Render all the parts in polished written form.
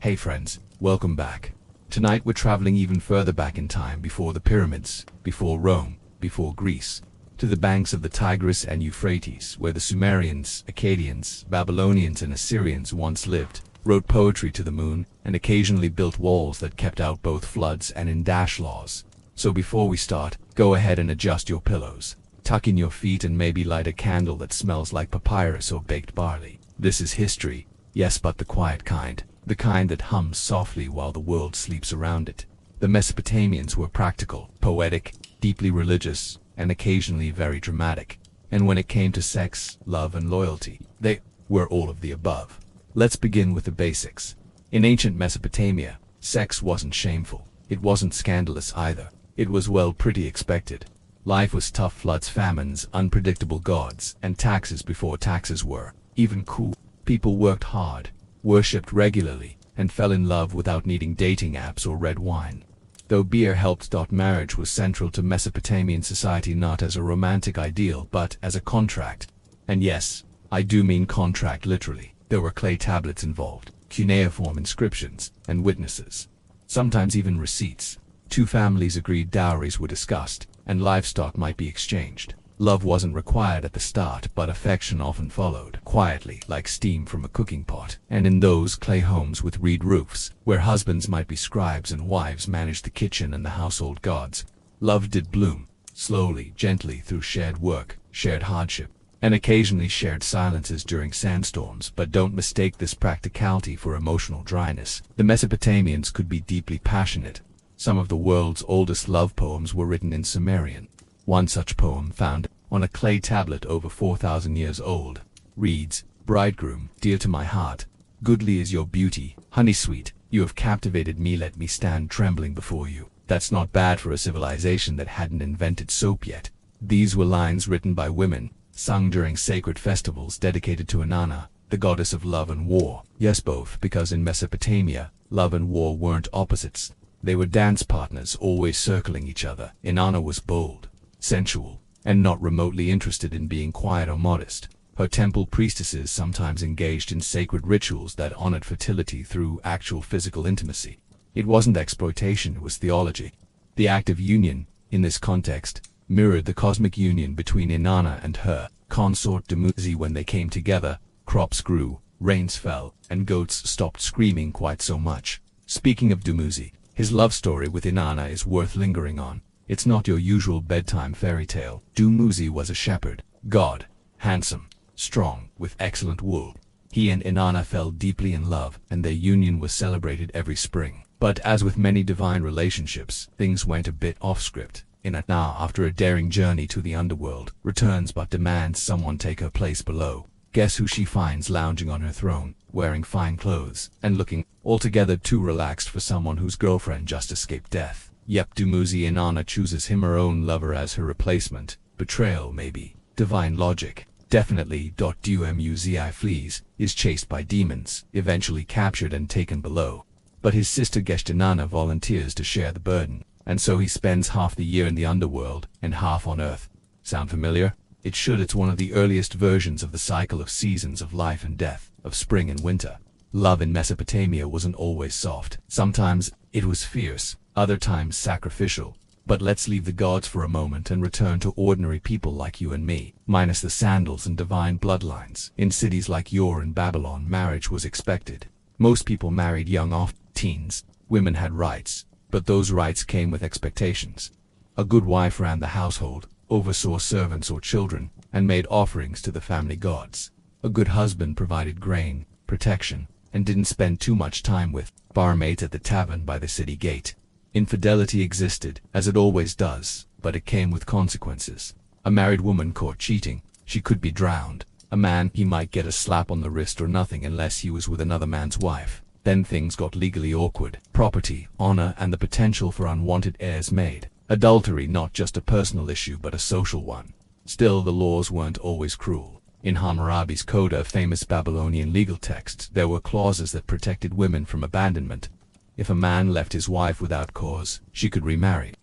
Hey friends, welcome back. Tonight we're traveling even further back in time, before the pyramids, before Rome, before Greece, to the banks of the Tigris and Euphrates, where the Sumerians, Akkadians, Babylonians and Assyrians once lived, wrote poetry to the moon, and occasionally built walls that kept out both floods and in-dash laws. So before we start, go ahead and adjust your pillows, tuck in your feet and maybe light a candle that smells like papyrus or baked barley. This is history, yes, but the quiet kind. The kind that hums softly while the world sleeps around it. The Mesopotamians were practical, poetic, deeply religious, and occasionally very dramatic. And when it came to sex, love, and loyalty, they were all of the above. Let's begin with the basics. In ancient Mesopotamia, sex wasn't shameful. It wasn't scandalous either. It was, well, pretty expected. Life was tough: floods, famines, unpredictable gods, and taxes before taxes were even cool. People worked hard, worshipped regularly, and fell in love without needing dating apps or red wine. Though beer helped, marriage was central to Mesopotamian society, not as a romantic ideal but as a contract. And yes, I do mean contract literally. There were clay tablets involved, cuneiform inscriptions, and witnesses. Sometimes even receipts. Two families agreed, dowries were discussed, and livestock might be exchanged. Love wasn't required at the start, but affection often followed, quietly, like steam from a cooking pot. And in those clay homes with reed roofs, where husbands might be scribes and wives managed the kitchen and the household gods, love did bloom, slowly, gently, through shared work, shared hardship, and occasionally shared silences during sandstorms. But don't mistake this practicality for emotional dryness. The Mesopotamians could be deeply passionate. Some of the world's oldest love poems were written in Sumerian. One such poem, found on a clay tablet over 4,000 years old, reads, "Bridegroom, dear to my heart, goodly is your beauty, honey sweet, you have captivated me, let me stand trembling before you." That's not bad for a civilization that hadn't invented soap yet. These were lines written by women, sung during sacred festivals dedicated to Inanna, the goddess of love and war. Yes, both, because in Mesopotamia, love and war weren't opposites. They were dance partners, always circling each other. Inanna was bold, sensual, and not remotely interested in being quiet or modest. Her temple priestesses sometimes engaged in sacred rituals that honored fertility through actual physical intimacy. It wasn't exploitation, it was theology. The act of union, in this context, mirrored the cosmic union between Inanna and her consort Dumuzi. When they came together, crops grew, rains fell, and goats stopped screaming quite so much. Speaking of Dumuzi, his love story with Inanna is worth lingering on. It's not your usual bedtime fairy tale. Dumuzi was a shepherd god, handsome, strong, with excellent wool. He and Inanna fell deeply in love, and their union was celebrated every spring. But as with many divine relationships, things went a bit off script. Inanna, after a daring journey to the underworld, returns but demands someone take her place below. Guess who she finds lounging on her throne, wearing fine clothes, and looking altogether too relaxed for someone whose girlfriend just escaped death. Yep, Dumuzi. Inanna chooses him, her own lover, as her replacement. Betrayal, maybe. Divine logic. Definitely. Dumuzi flees, is chased by demons, eventually captured and taken below. But his sister Inanna volunteers to share the burden, and so he spends half the year in the underworld and half on Earth. Sound familiar? It should. It's one of the earliest versions of the cycle of seasons of life and death, of spring and winter. Love in Mesopotamia wasn't always soft. Sometimes it was fierce, other times sacrificial. But let's leave the gods for a moment and return to ordinary people like you and me, minus the sandals and divine bloodlines. In cities like Ur and Babylon, marriage was expected. Most people married young, off teens. Women had rights, but those rights came with expectations. A good wife ran the household, oversaw servants or children, and made offerings to the family gods. A good husband provided grain, protection, and didn't spend too much time with barmaids at the tavern by the city gate. Infidelity existed, as it always does, but it came with consequences. A married woman caught cheating, she could be drowned. A man, he might get a slap on the wrist or nothing unless he was with another man's wife. Then things got legally awkward. Property, honor, and the potential for unwanted heirs made adultery not just a personal issue but a social one. Still, the laws weren't always cruel. In Hammurabi's Coda, a famous Babylonian legal text, there were clauses that protected women from abandonment. If a man left his wife without cause, she could remarry.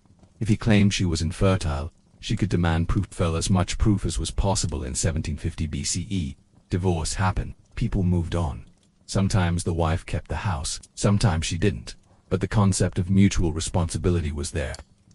If he claimed she was infertile, she could demand proof. Fell as much proof as was possible. In 1750 BCE, divorce happened. People moved on. Sometimes the wife kept the house, sometimes she didn't. But the concept of mutual responsibility was there,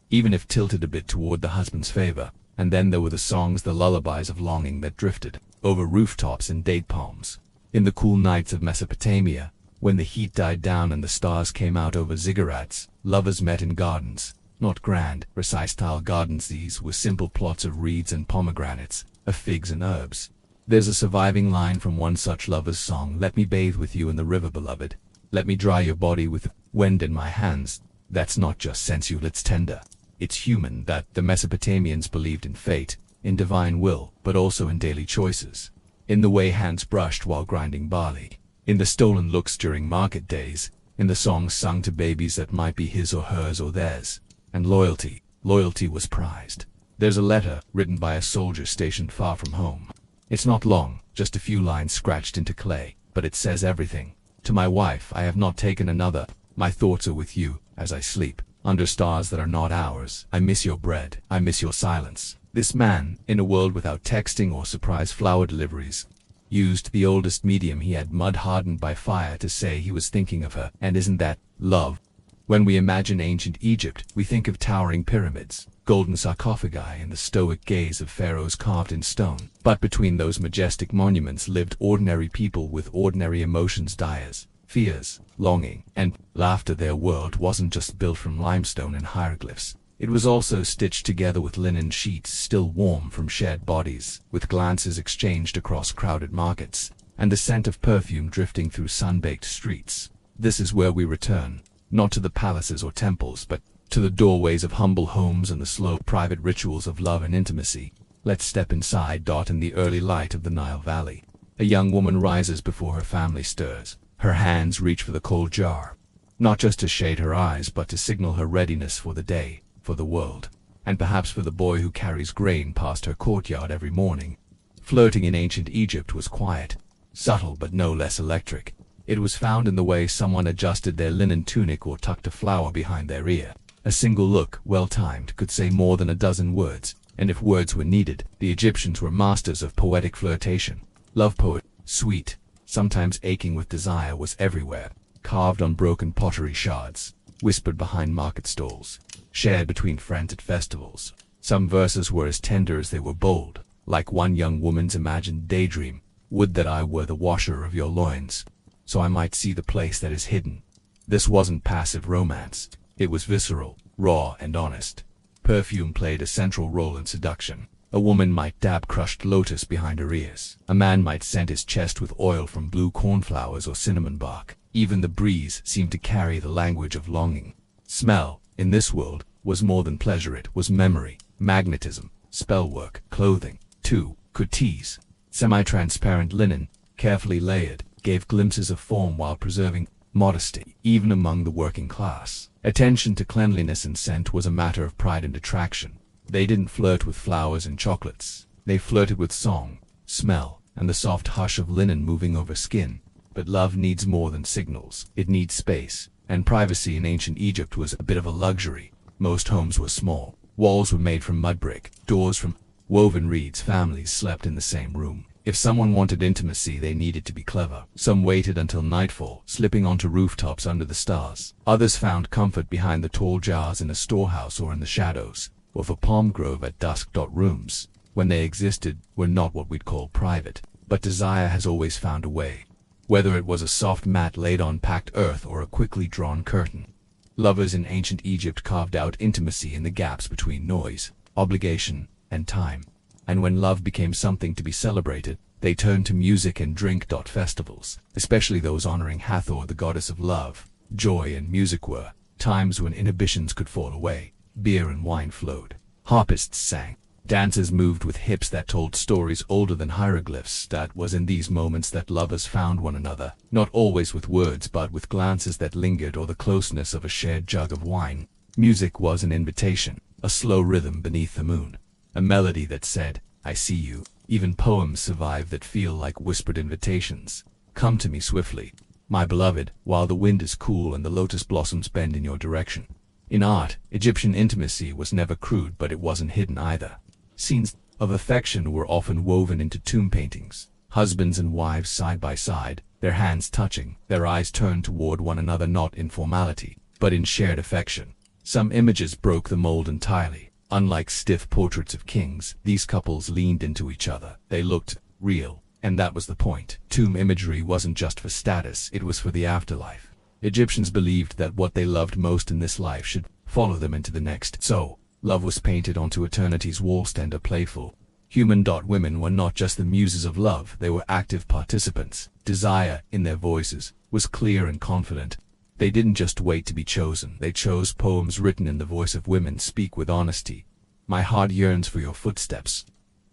even if tilted a bit toward the husband's favor. And then there were the songs, the lullabies of longing that drifted over rooftops and date palms. In the cool nights of Mesopotamia, when the heat died down and the stars came out over ziggurats, lovers met in gardens. Not grand, Versailles-style gardens, these were simple plots of reeds and pomegranates, of figs and herbs. There's a surviving line from one such lover's song: "Let me bathe with you in the river, beloved. Let me dry your body with the wind in my hands." That's not just sensual, it's tender. It's human. That the Mesopotamians believed in fate, in divine will, but also in daily choices. In the way hands brushed while grinding barley, in the stolen looks during market days, in the songs sung to babies that might be his or hers or theirs. And loyalty was prized. There's a letter written by a soldier stationed far from home. It's not long, just a few lines scratched into clay, but it says everything. "To my wife, I have not taken another. My thoughts are with you, as I sleep, under stars that are not ours. I miss your bread. I miss your silence." This man, in a world without texting or surprise flower deliveries, used the oldest medium he had, mud-hardened by fire, to say he was thinking of her. And isn't that love? When we imagine ancient Egypt, we think of towering pyramids, golden sarcophagi, and the stoic gaze of pharaohs carved in stone. But between those majestic monuments lived ordinary people with ordinary emotions, desires, fears, longing, and laughter. Their world wasn't just built from limestone and hieroglyphs. It was also stitched together with linen sheets still warm from shed bodies, with glances exchanged across crowded markets, and the scent of perfume drifting through sun-baked streets. This is where we return, not to the palaces or temples, but to the doorways of humble homes and the slow, private rituals of love and intimacy. Let's step inside. In the early light of the Nile Valley, a young woman rises before her family stirs. Her hands reach for the cold jar, not just to shade her eyes, but to signal her readiness for the day, for the world, and perhaps for the boy who carries grain past her courtyard every morning. Flirting in ancient Egypt was quiet, subtle, but no less electric. It was found in the way someone adjusted their linen tunic or tucked a flower behind their ear. A single look, well-timed, could say more than a dozen words, and if words were needed, the Egyptians were masters of poetic flirtation. Love poet, sweet, sometimes aching with desire, was everywhere, carved on broken pottery shards, whispered behind market stalls, shared between friends at festivals. Some verses were as tender as they were bold, like one young woman's imagined daydream: "Would that I were the washer of your loins, so I might see the place that is hidden." This wasn't passive romance. It was visceral, raw, and honest. Perfume played a central role in seduction. A woman might dab crushed lotus behind her ears. A man might scent his chest with oil from blue cornflowers or cinnamon bark. Even the breeze seemed to carry the language of longing. Smell, in this world, was more than pleasure. It was memory, magnetism, spellwork. Clothing, too, could tease. Semi-transparent linen, carefully layered, gave glimpses of form while preserving modesty. Even among the working class, attention to cleanliness and scent was a matter of pride and attraction. They didn't flirt with flowers and chocolates. They flirted with song, smell, and the soft hush of linen moving over skin. But love needs more than signals. It needs space, and privacy in ancient Egypt was a bit of a luxury. Most homes were small. Walls were made from mud brick, doors from woven reeds. Families slept in the same room. If someone wanted intimacy, they needed to be clever. Some waited until nightfall, slipping onto rooftops under the stars. Others found comfort behind the tall jars in a storehouse or in the shadows, or for palm grove at dusk. Rooms, when they existed, were not what we'd call private, but desire has always found a way. Whether it was a soft mat laid on packed earth or a quickly drawn curtain. Lovers in ancient Egypt carved out intimacy in the gaps between noise, obligation, and time. And when love became something to be celebrated, they turned to music and drink. Festivals, especially those honoring Hathor, the goddess of love, joy, and music, were times when inhibitions could fall away. Beer and wine flowed. Harpists sang. Dancers moved with hips that told stories older than hieroglyphs. That was in these moments that lovers found one another, not always with words, but with glances that lingered or the closeness of a shared jug of wine. Music was an invitation, a slow rhythm beneath the moon, a melody that said, "I see you." Even poems survive that feel like whispered invitations. "Come to me swiftly, my beloved, while the wind is cool and the lotus blossoms bend in your direction." In art, Egyptian intimacy was never crude, but it wasn't hidden either. Scenes of affection were often woven into tomb paintings, husbands and wives side by side, their hands touching, their eyes turned toward one another not in formality, but in shared affection. Some images broke the mold entirely. Unlike stiff portraits of kings, these couples leaned into each other. They looked real, and that was the point. Tomb imagery wasn't just for status, it was for the afterlife. Egyptians believed that what they loved most in this life should follow them into the next. So, love was painted onto eternity's wall-stand, playful. Human. Women were not just the muses of love, they were active participants. Desire, in their voices, was clear and confident. They didn't just wait to be chosen, they chose. Poems written in the voice of women speak with honesty. My heart yearns for your footsteps.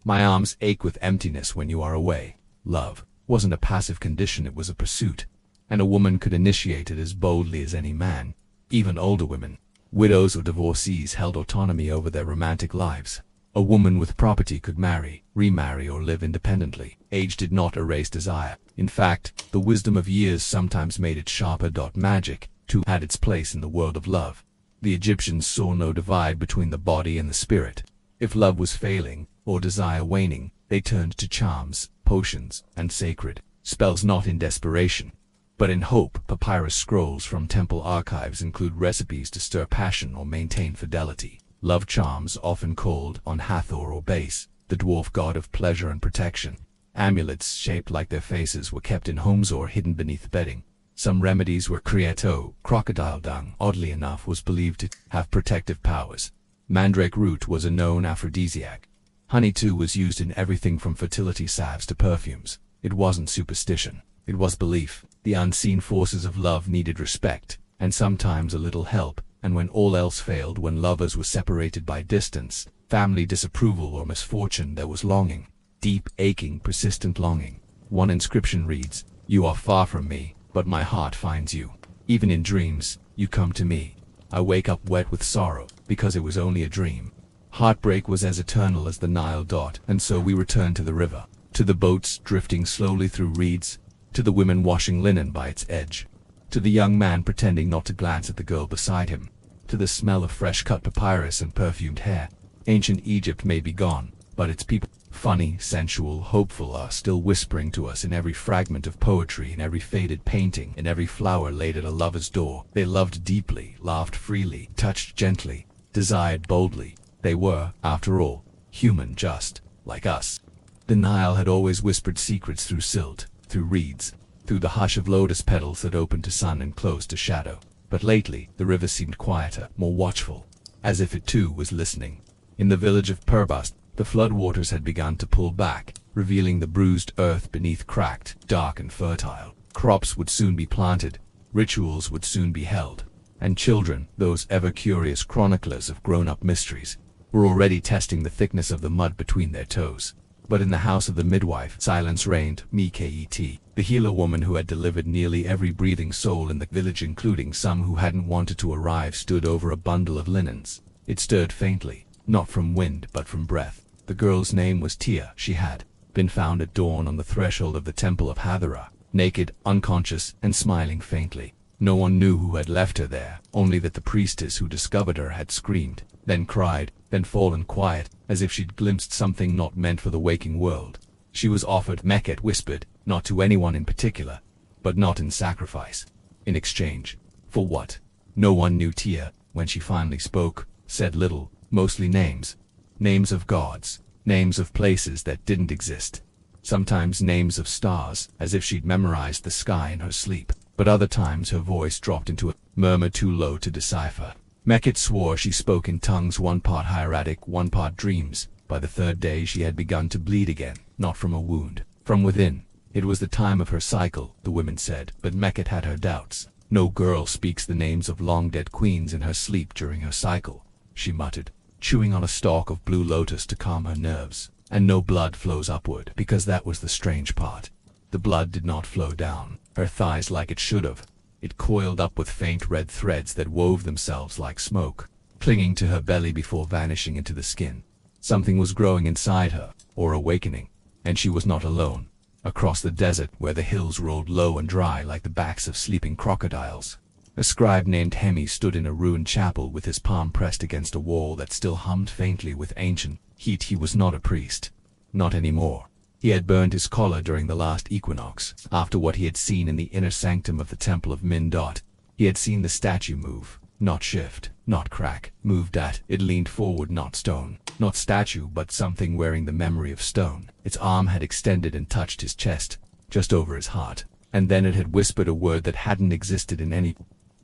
My arms ache with emptiness when you are away. Love wasn't a passive condition, it was a pursuit. And a woman could initiate it as boldly as any man. Even older women, widows or divorcees, held autonomy over their romantic lives. A woman with property could marry, remarry, or live independently. Age did not erase desire. In fact, the wisdom of years sometimes made it sharper. Magic, too, had its place in the world of love. The Egyptians saw no divide between the body and the spirit. If love was failing, or desire waning, they turned to charms, potions, and sacred spells, not in desperation, but in hope. Papyrus scrolls from temple archives include recipes to stir passion or maintain fidelity. Love charms, often called on Hathor or Base, the dwarf god of pleasure and protection. Amulets shaped like their faces were kept in homes or hidden beneath bedding. Some remedies were creato, crocodile dung, oddly enough, was believed to have protective powers. Mandrake root was a known aphrodisiac. Honey, too, was used in everything from fertility salves to perfumes. It wasn't superstition, it was belief. The unseen forces of love needed respect, and sometimes a little help. And when all else failed, when lovers were separated by distance, family disapproval, or misfortune, there was longing. Deep, aching, persistent longing. One inscription reads, "You are far from me, but my heart finds you. Even in dreams, you come to me. I wake up wet with sorrow, because it was only a dream." Heartbreak was as eternal as the Nile. And so we return to the river, to the boats drifting slowly through reeds, to the women washing linen by its edge, to the young man pretending not to glance at the girl beside him, to the smell of fresh-cut papyrus and perfumed hair. Ancient Egypt may be gone, but its people, funny, sensual, hopeful, are still whispering to us in every fragment of poetry, in every faded painting, in every flower laid at a lover's door. They loved deeply, laughed freely, touched gently, desired boldly. They were, after all, human, just like us. The Nile had always whispered secrets through silt, through reeds, through the hush of lotus petals that opened to sun and closed to shadow. But lately, the river seemed quieter, more watchful, as if it too was listening. In the village of Perbust, the floodwaters had begun to pull back, revealing the bruised earth beneath, cracked, dark, and fertile. Crops would soon be planted, rituals would soon be held, and children, those ever-curious chroniclers of grown-up mysteries, were already testing the thickness of the mud between their toes. But in the house of the midwife, silence reigned. Meket, the healer woman who had delivered nearly every breathing soul in the village, including some who hadn't wanted to arrive, stood over a bundle of linens. It stirred faintly, not from wind but from breath. The girl's name was Tia. She had been found at dawn on the threshold of the temple of Hathor, naked, unconscious, and smiling faintly. No one knew who had left her there, only that the priestess who discovered her had screamed, then cried, then fallen quiet, as if she'd glimpsed something not meant for the waking world. She was offered, Meket whispered, not to anyone in particular, but not in sacrifice. In exchange for what? No one knew. Tia, when she finally spoke, said little, mostly names. Names of gods, names of places that didn't exist. Sometimes names of stars, as if she'd memorized the sky in her sleep. But other times her voice dropped into a murmur too low to decipher. Meket swore she spoke in tongues, one part hieratic, one part dreams. By the third day she had begun to bleed again, not from a wound, from within. It was the time of her cycle, the women said, but Meket had her doubts. No girl speaks the names of long-dead queens in her sleep during her cycle, she muttered, chewing on a stalk of blue lotus to calm her nerves. And no blood flows upward, because that was the strange part. The blood did not flow down her thighs like it should have. It coiled up with faint red threads that wove themselves like smoke, clinging to her belly before vanishing into the skin. Something was growing inside her, or awakening, and she was not alone. Across the desert, where the hills rolled low and dry like the backs of sleeping crocodiles, a scribe named Hemi stood in a ruined chapel with his palm pressed against a wall that still hummed faintly with ancient heat. He was not a priest. Not anymore. He had burned his collar during the last equinox, after what he had seen in the inner sanctum of the temple of Mindot. He had seen the statue move, not shift, not crack, moved at. It leaned forward, not stone, not statue, but something wearing the memory of stone. Its arm had extended and touched his chest, just over his heart, and then it had whispered a word that hadn't existed in any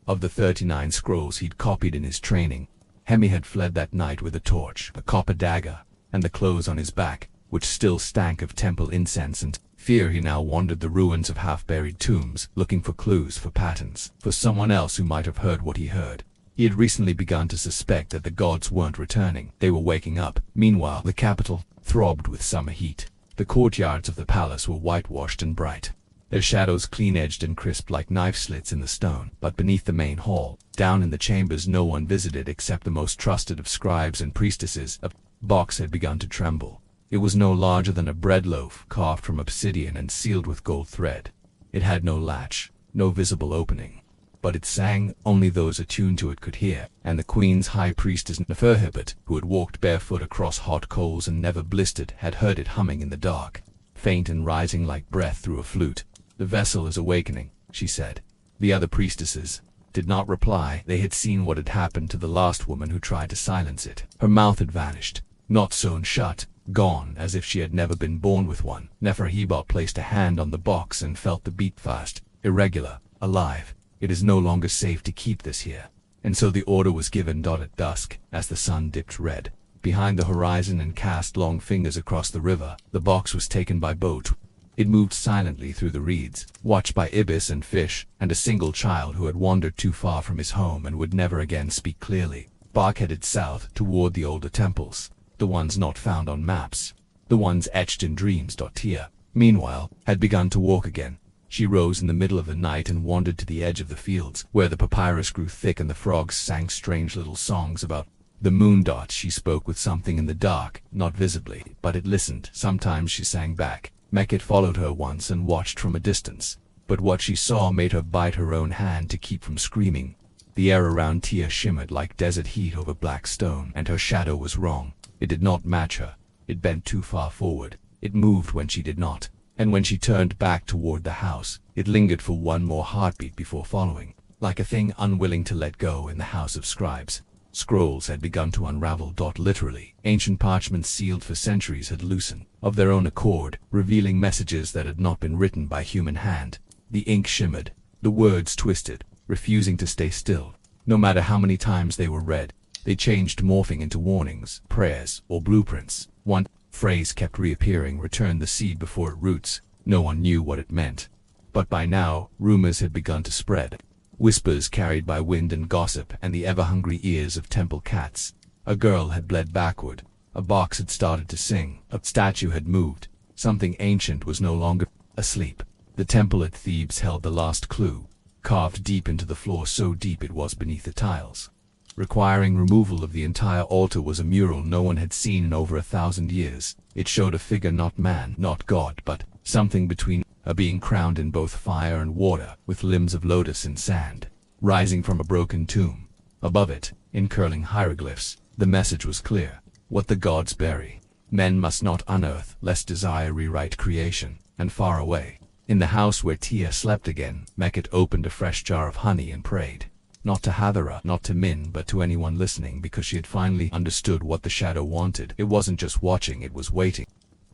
of the 39 scrolls he'd copied in his training. Hemi had fled that night with a torch, a copper dagger, and the clothes on his back, which still stank of temple incense and fear. He now wandered the ruins of half-buried tombs, looking for clues, for patterns, for someone else who might have heard what he heard. He had recently begun to suspect that the gods weren't returning. They were waking up. Meanwhile, the capital throbbed with summer heat. The courtyards of the palace were whitewashed and bright, their shadows clean-edged and crisp like knife slits in the stone. But beneath the main hall, down in the chambers no one visited except the most trusted of scribes and priestesses, a box had begun to tremble. It was no larger than a bread loaf, carved from obsidian and sealed with gold thread. It had no latch, no visible opening. But it sang. Only those attuned to it could hear, and the queen's high priestess Neferhotep, who had walked barefoot across hot coals and never blistered, had heard it humming in the dark, faint and rising like breath through a flute. "The vessel is awakening," she said. The other priestesses did not reply. They had seen what had happened to the last woman who tried to silence it. Her mouth had vanished, not sewn shut, gone, as if she had never been born with one. Neferhotep placed a hand on the box and felt the beat fast, irregular, alive. "It is no longer safe to keep this here." And so the order was given. At dusk, as the sun dipped red behind the horizon and cast long fingers across the river, the box was taken by boat. It moved silently through the reeds, watched by ibis and fish, and a single child who had wandered too far from his home and would never again speak clearly. Bark headed south, toward the older temples, the ones not found on maps, the ones etched in dreams. Tia, meanwhile, had begun to walk again. She rose in the middle of the night and wandered to the edge of the fields, where the papyrus grew thick and the frogs sang strange little songs about the moon. She spoke with something in the dark, not visibly, but it listened. Sometimes she sang back. Meket followed her once and watched from a distance, but what she saw made her bite her own hand to keep from screaming. The air around Tia shimmered like desert heat over black stone, and her shadow was wrong. It did not match her. It bent too far forward. It moved when she did not. And when she turned back toward the house, it lingered for one more heartbeat before following, like a thing unwilling to let go. In the house of scribes, scrolls had begun to unravel. Literally, ancient parchments sealed for centuries had loosened of their own accord, revealing messages that had not been written by human hand. The ink shimmered, the words twisted, refusing to stay still. No matter how many times they were read, they changed, morphing into warnings, prayers, or blueprints. One phrase kept reappearing: return the seed before it roots. No one knew what it meant. But by now, rumors had begun to spread. Whispers carried by wind and gossip and the ever-hungry ears of temple cats. A girl had bled backward. A box had started to sing. A statue had moved. Something ancient was no longer asleep. The temple at Thebes held the last clue, carved deep into the floor, so deep it was beneath the tiles. Requiring removal of the entire altar was a mural no one had seen in over 1,000 years. It showed a figure, not man, not God, but something between, a being crowned in both fire and water, with limbs of lotus and sand, rising from a broken tomb. Above it, in curling hieroglyphs, the message was clear: what the gods bury, men must not unearth, lest desire rewrite creation. And far away, in the house where Tia slept again, Meket opened a fresh jar of honey and prayed. Not to Hathara, not to Min, but to anyone listening, because she had finally understood what the shadow wanted. It wasn't just watching, it was waiting.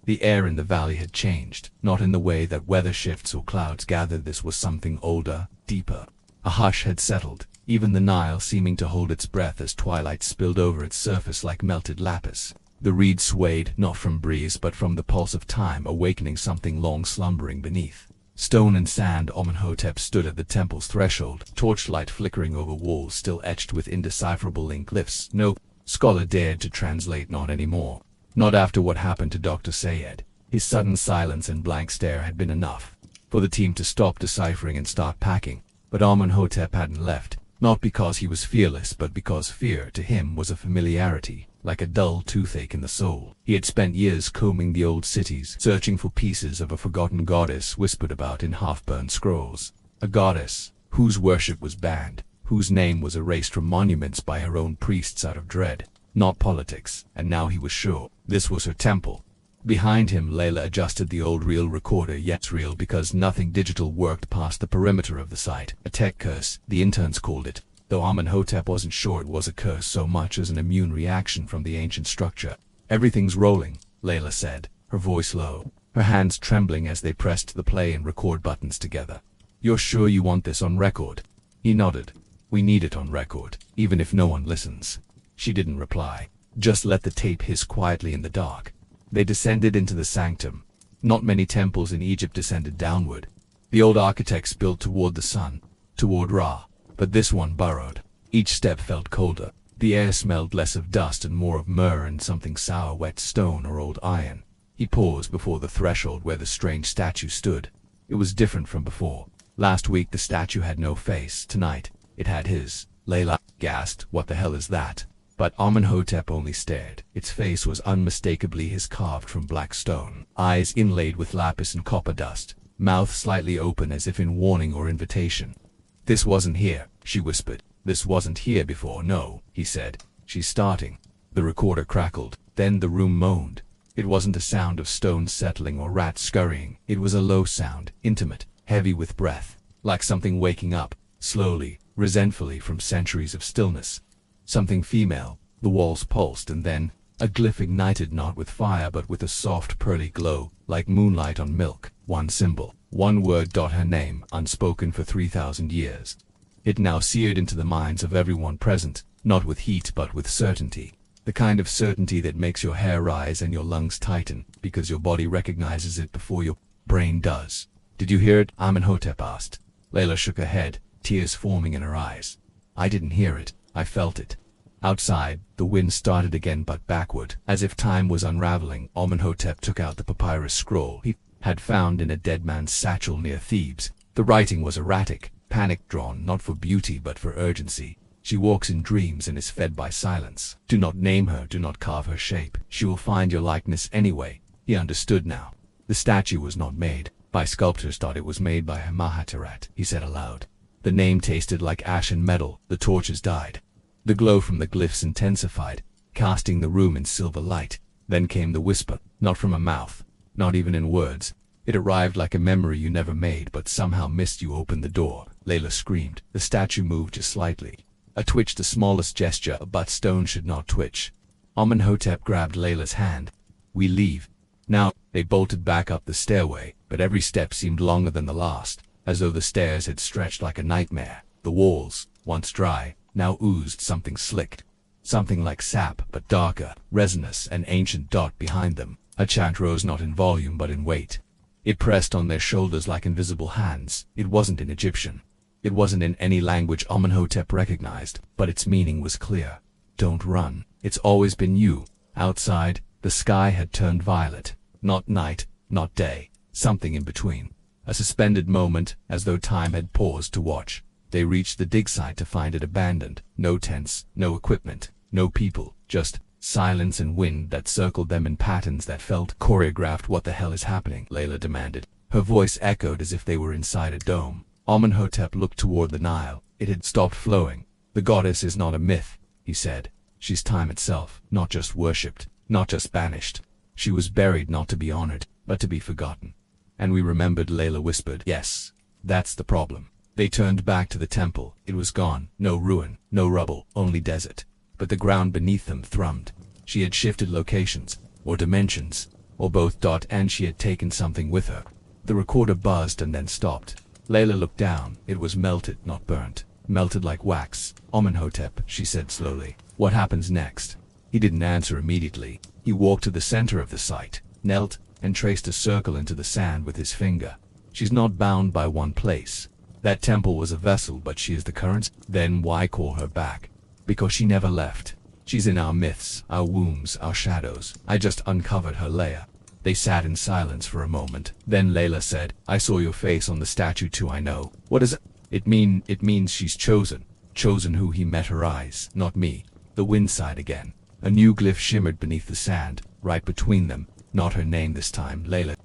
The air in the valley had changed, not in the way that weather shifts or clouds gather. This was something older, deeper. A hush had settled, even the Nile seeming to hold its breath as twilight spilled over its surface like melted lapis. The reeds swayed, not from breeze but from the pulse of time, awakening something long slumbering beneath. Stone and sand. Amenhotep stood at the temple's threshold, torchlight flickering over walls still etched with indecipherable ink glyphs. No scholar dared to translate, not anymore. Not after what happened to Dr. Sayed. His sudden silence and blank stare had been enough for the team to stop deciphering and start packing. But Amenhotep hadn't left, not because he was fearless, but because fear to him was a familiarity, like a dull toothache in the soul. He had spent years combing the old cities, searching for pieces of a forgotten goddess whispered about in half-burned scrolls. A goddess whose worship was banned, whose name was erased from monuments by her own priests out of dread, not politics. And now he was sure this was her temple. Behind him, Layla adjusted the old reel recorder, yet reel because nothing digital worked past the perimeter of the site. A tech curse, the interns called it, though Amenhotep wasn't sure it was a curse so much as an immune reaction from the ancient structure. "Everything's rolling," Layla said, her voice low, her hands trembling as they pressed the play and record buttons together. "You're sure you want this on record?" He nodded. "We need it on record, even if no one listens." She didn't reply, just let the tape hiss quietly in the dark. They descended into the sanctum. Not many temples in Egypt descended downward. The old architects built toward the sun, toward Ra, but this one burrowed. Each step felt colder. The air smelled less of dust and more of myrrh and something sour, wet stone or old iron. He paused before the threshold where the strange statue stood. It was different from before. Last week the statue had no face. Tonight, it had his. Layla gasped, "What the hell is that?" But Amenhotep only stared. Its face was unmistakably his, carved from black stone. Eyes inlaid with lapis and copper dust. Mouth slightly open as if in warning or invitation. "This wasn't here," she whispered. "This wasn't here before." "No," he said. "She's starting." The recorder crackled. Then the room moaned. It wasn't a sound of stones settling or rats scurrying. It was a low sound, intimate, heavy with breath, like something waking up, slowly, resentfully from centuries of stillness. Something female. The walls pulsed, and then a glyph ignited, not with fire but with a soft pearly glow, like moonlight on milk. One symbol, one word. Her name, unspoken for 3,000 years. It now seared into the minds of everyone present, not with heat but with certainty. The kind of certainty that makes your hair rise and your lungs tighten, because your body recognizes it before your brain does. "Did you hear it?" Amenhotep asked. Layla shook her head, tears forming in her eyes. "I didn't hear it. I felt it." Outside, the wind started again, but backward, as if time was unraveling. Amenhotep took out the papyrus scroll he had found in a dead man's satchel near Thebes. The writing was erratic, panic-drawn, not for beauty but for urgency. "She walks in dreams and is fed by silence. Do not name her, do not carve her shape. She will find your likeness anyway." He understood now. The statue was not made by sculptors. It was made by Neferhotep, he said aloud. The name tasted like ash and metal. The torches died. The glow from the glyphs intensified, casting the room in silver light. Then came the whisper, not from a mouth, not even in words. It arrived like a memory you never made but somehow missed. "You opened the door." Layla screamed. The statue moved just slightly. A twitch, the smallest gesture, but stone should not twitch. Amenhotep grabbed Layla's hand. "We leave now." They bolted back up the stairway, but every step seemed longer than the last, as though the stairs had stretched like a nightmare. The walls, once dry, now oozed something slick, something like sap, but darker, resinous and ancient. Behind them, a chant rose, not in volume but in weight. It pressed on their shoulders like invisible hands. It wasn't in Egyptian. It wasn't in any language Amenhotep recognized, but its meaning was clear. "Don't run. It's always been you." Outside, the sky had turned violet. Not night, not day, something in between. A suspended moment, as though time had paused to watch. They reached the dig site to find it abandoned. No tents, no equipment, no people, just silence and wind that circled them in patterns that felt choreographed. "What the hell is happening?" Layla demanded. Her voice echoed as if they were inside a dome. Amenhotep looked toward the Nile. It had stopped flowing. "The goddess is not a myth," he said. "She's time itself, not just worshipped, not just banished. She was buried not to be honored, but to be forgotten." "And we remembered," Layla whispered. "Yes, that's the problem." They turned back to the temple. It was gone. No ruin, no rubble, only desert. But the ground beneath them thrummed. She had shifted locations, or dimensions, or both. And she had taken something with her. The recorder buzzed and then stopped. Layla looked down. It was melted, not burnt. Melted like wax. "Amenhotep," she said slowly. "What happens next?" He didn't answer immediately. He walked to the center of the site, knelt, and traced a circle into the sand with his finger. "She's not bound by one place. That temple was a vessel, but she is the current." "Then why call her back?" "Because she never left. She's in our myths, our wombs, our shadows. I just uncovered her lair." They sat in silence for a moment. Then Layla said, "I saw your face on the statue too. I know." "What does it mean?" "It means she's chosen. Chosen who." He met her eyes. "Not me." The wind sighed again. A new glyph shimmered beneath the sand, right between them. Not her name this time, Layla.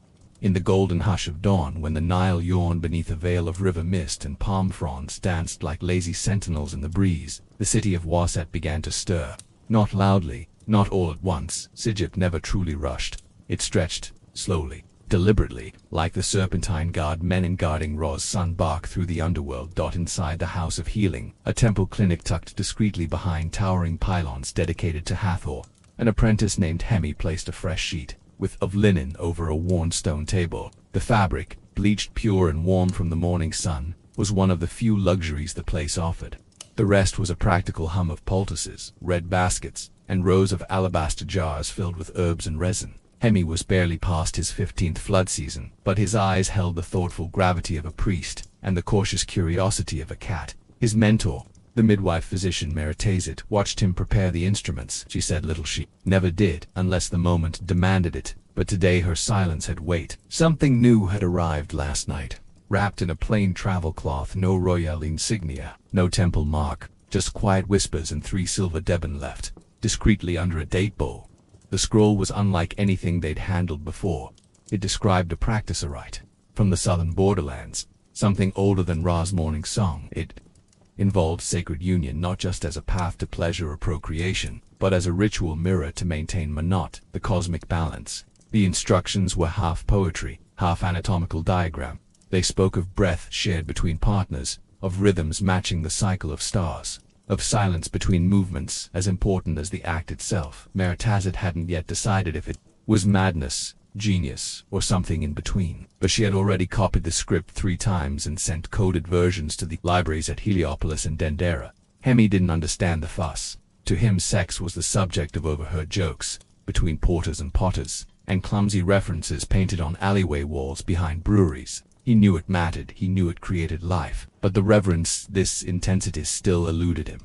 In the golden hush of dawn, when the Nile yawned beneath a veil of river mist and palm fronds danced like lazy sentinels in the breeze, the city of Aset began to stir. Not loudly, not all at once. Egypt never truly rushed. It stretched, slowly, deliberately, like the serpentine god men in guarding Ra's son bark through the underworld. Inside the House of Healing, a temple clinic tucked discreetly behind towering pylons dedicated to Hathor, an apprentice named Hemi placed a fresh sheet of linen over a worn stone table. The fabric, bleached pure and warm from the morning sun, was one of the few luxuries the place offered. The rest was a practical hum of poultices, red baskets, and rows of alabaster jars filled with herbs and resin. Hemi was barely past his 15th flood season, but his eyes held the thoughtful gravity of a priest and the cautious curiosity of a cat. His mentor, the midwife physician Aset, watched him prepare the instruments. She said little. She never did, unless the moment demanded it, but today her silence had weight. Something new had arrived last night. Wrapped in a plain travel cloth, no royal insignia, no temple mark, just quiet whispers and 3 silver deben left, discreetly under a date bowl. The scroll was unlike anything they'd handled before. It described a practice rite from the southern borderlands, something older than Ra's morning song. It involved sacred union not just as a path to pleasure or procreation, but as a ritual mirror to maintain Manat, the cosmic balance. The instructions were half poetry, half anatomical diagram. They spoke of breath shared between partners, of rhythms matching the cycle of stars, of silence between movements as important as the act itself. Aset hadn't yet decided if it was madness, genius, or something in between, but she had already copied the script 3 times and sent coded versions to the libraries at Heliopolis and Dendera. Hemi didn't understand the fuss. To him, sex was the subject of overheard jokes between porters and potters, and clumsy references painted on alleyway walls behind breweries. He knew it mattered, he knew it created life, but the reverence, this intensity, still eluded him.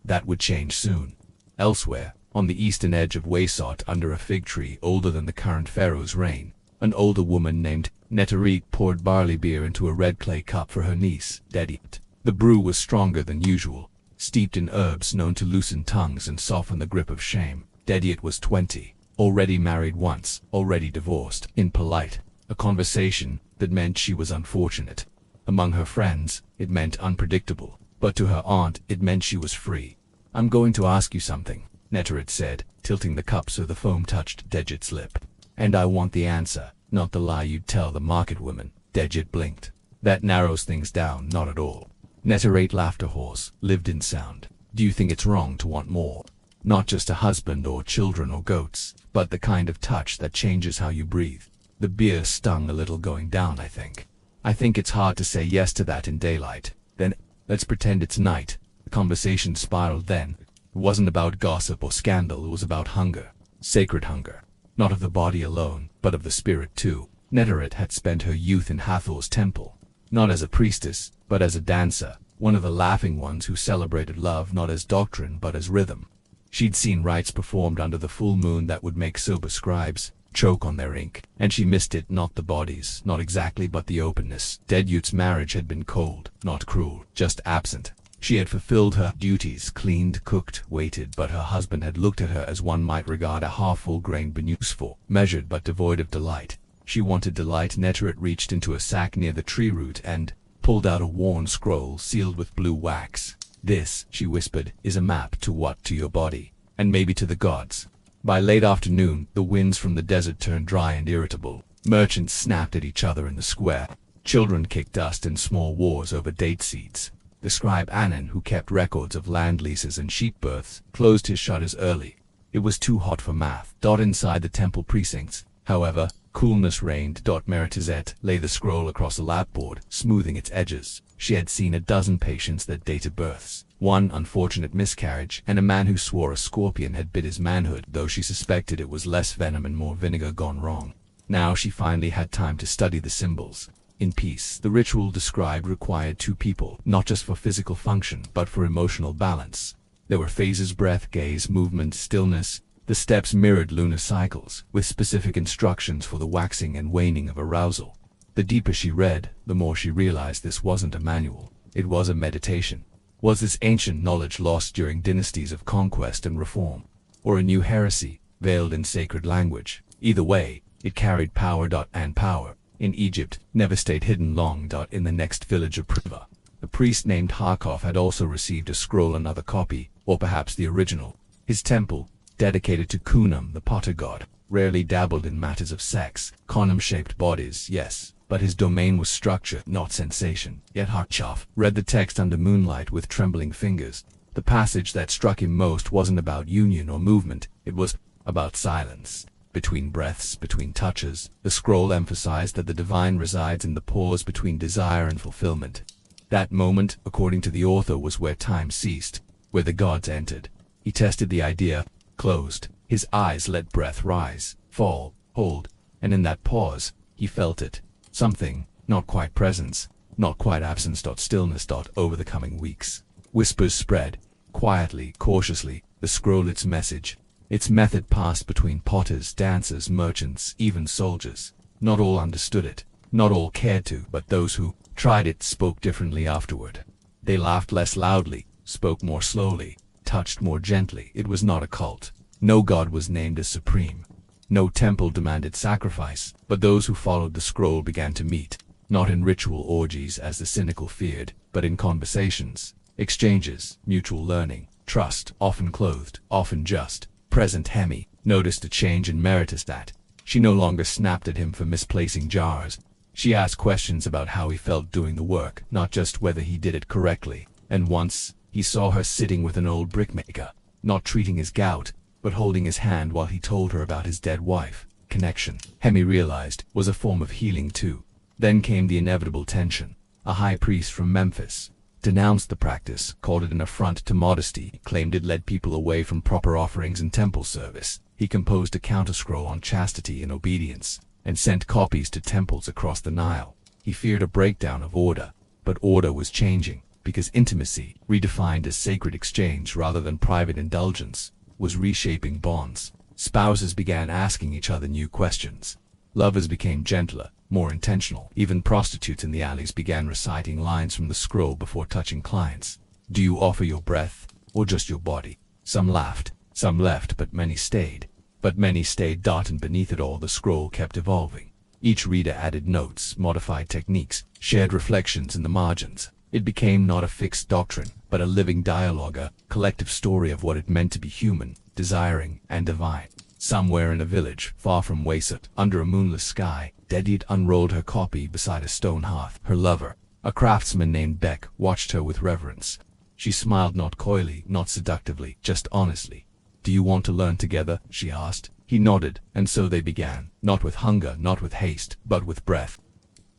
That would change soon. Elsewhere, on the eastern edge of Waysot, under a fig tree older than the current pharaoh's reign, an older woman named Neferhotep poured barley beer into a red clay cup for her niece, Dediet. The brew was stronger than usual, steeped in herbs known to loosen tongues and soften the grip of shame. Dediet was 20, already married once, already divorced. Impolite, a conversation that meant she was unfortunate. Among her friends, it meant unpredictable, but to her aunt, it meant she was free. "I'm going to ask you something," Neferhotep said, tilting the cup so the foam touched Dediet's lip. "And I want the answer, not the lie you'd tell the market women." Dediet blinked. "That narrows things down, not at all." Neferhotep laughed, a hoarse, lived-in sound. "Do you think it's wrong to want more? Not just a husband or children or goats, but the kind of touch that changes how you breathe." The beer stung a little going down. I think it's hard to say yes to that in daylight. Then, let's pretend it's night." The conversation spiraled then. It wasn't about gossip or scandal, it was about hunger. Sacred hunger. Not of the body alone, but of the spirit too. Neferhotep had spent her youth in Hathor's temple. Not as a priestess, but as a dancer. One of the laughing ones who celebrated love not as doctrine but as rhythm. She'd seen rites performed under the full moon that would make sober scribes choke on their ink, and she missed it, not the bodies, not exactly, but the openness. Dediet's marriage had been cold, not cruel, just absent. She had fulfilled her duties, cleaned, cooked, waited, but her husband had looked at her as one might regard a half-full grain useful, measured but devoid of delight. She wanted delight. Neferhotep reached into a sack near the tree root and pulled out a worn scroll sealed with blue wax. "This," she whispered, "is a map to what? To your body, and maybe to the gods." By late afternoon, the winds from the desert turned dry and irritable. Merchants snapped at each other in the square. Children kicked dust in small wars over date seeds. The scribe Anan, who kept records of land leases and sheep births, closed his shutters early. It was too hot for math. Inside the temple precincts, however, coolness reigned. Aset lay the scroll across a lapboard, smoothing its edges. She had seen a dozen patients that dated births. One unfortunate miscarriage, and a man who swore a scorpion had bit his manhood, though she suspected it was less venom and more vinegar gone wrong. Now she finally had time to study the symbols. In peace, the ritual described required 2 people, not just for physical function, but for emotional balance. There were phases: breath, gaze, movement, stillness. The steps mirrored lunar cycles, with specific instructions for the waxing and waning of arousal. The deeper she read, the more she realized this wasn't a manual. It was a meditation. Was this ancient knowledge lost during dynasties of conquest and reform, or a new heresy, veiled in sacred language? Either way, it carried power. And power, in Egypt, never stayed hidden long. In the next village of Priva, a priest named Harkov had also received a scroll, another copy, or perhaps the original. His temple, dedicated to Kunum, the potter god, rarely dabbled in matters of sex, condom-shaped bodies, yes, but his domain was structure, not sensation. Yet Hartchoff read the text under moonlight with trembling fingers. The passage that struck him most wasn't about union or movement, it was about silence. Between breaths, between touches, the scroll emphasized that the divine resides in the pause between desire and fulfillment. That moment, according to the author, was where time ceased, where the gods entered. He tested the idea, closed. His eyes let breath rise, fall, hold, and in that pause, he felt it. Something, not quite presence, not quite absence. Stillness. Over the coming weeks, whispers spread, quietly, cautiously, the scroll, its message. Its method passed between potters, dancers, merchants, even soldiers. Not all understood it, not all cared to, but those who tried it spoke differently afterward. They laughed less loudly, spoke more slowly, touched more gently. It was not a cult. No god was named as supreme. No temple demanded sacrifice, but those who followed the scroll began to meet, not in ritual orgies as the cynical feared, but in conversations, exchanges, mutual learning, trust, often clothed, often just. Present Hemi noticed a change in Meretostat. She no longer snapped at him for misplacing jars. She asked questions about how he felt doing the work, not just whether he did it correctly. And once, he saw her sitting with an old brickmaker, not treating his gout, but holding his hand while he told her about his dead wife. Connection, Hemi realized, was a form of healing too. Then came the inevitable tension. A high priest from Memphis denounced the practice, called it an affront to modesty, claimed it led people away from proper offerings and temple service. He composed a counter-scroll on chastity and obedience, and sent copies to temples across the Nile. He feared a breakdown of order, but order was changing, because intimacy, redefined as sacred exchange rather than private indulgence, was reshaping bonds. Spouses began asking each other new questions. Lovers became gentler, more intentional. Even prostitutes in the alleys began reciting lines from the scroll before touching clients. Do you offer your breath, or just your body? Some laughed, some left, but many stayed. And beneath it all the scroll kept evolving. Each reader added notes, modified techniques, shared reflections in the margins. It became not a fixed doctrine, but a living dialogue, a collective story of what it meant to be human, desiring, and divine. Somewhere in a village, far from Aset, under a moonless sky, Dedit unrolled her copy beside a stone hearth. Her lover, a craftsman named Beck, watched her with reverence. She smiled not coyly, not seductively, just honestly. Do you want to learn together? She asked. He nodded, and so they began, not with hunger, not with haste, but with breath.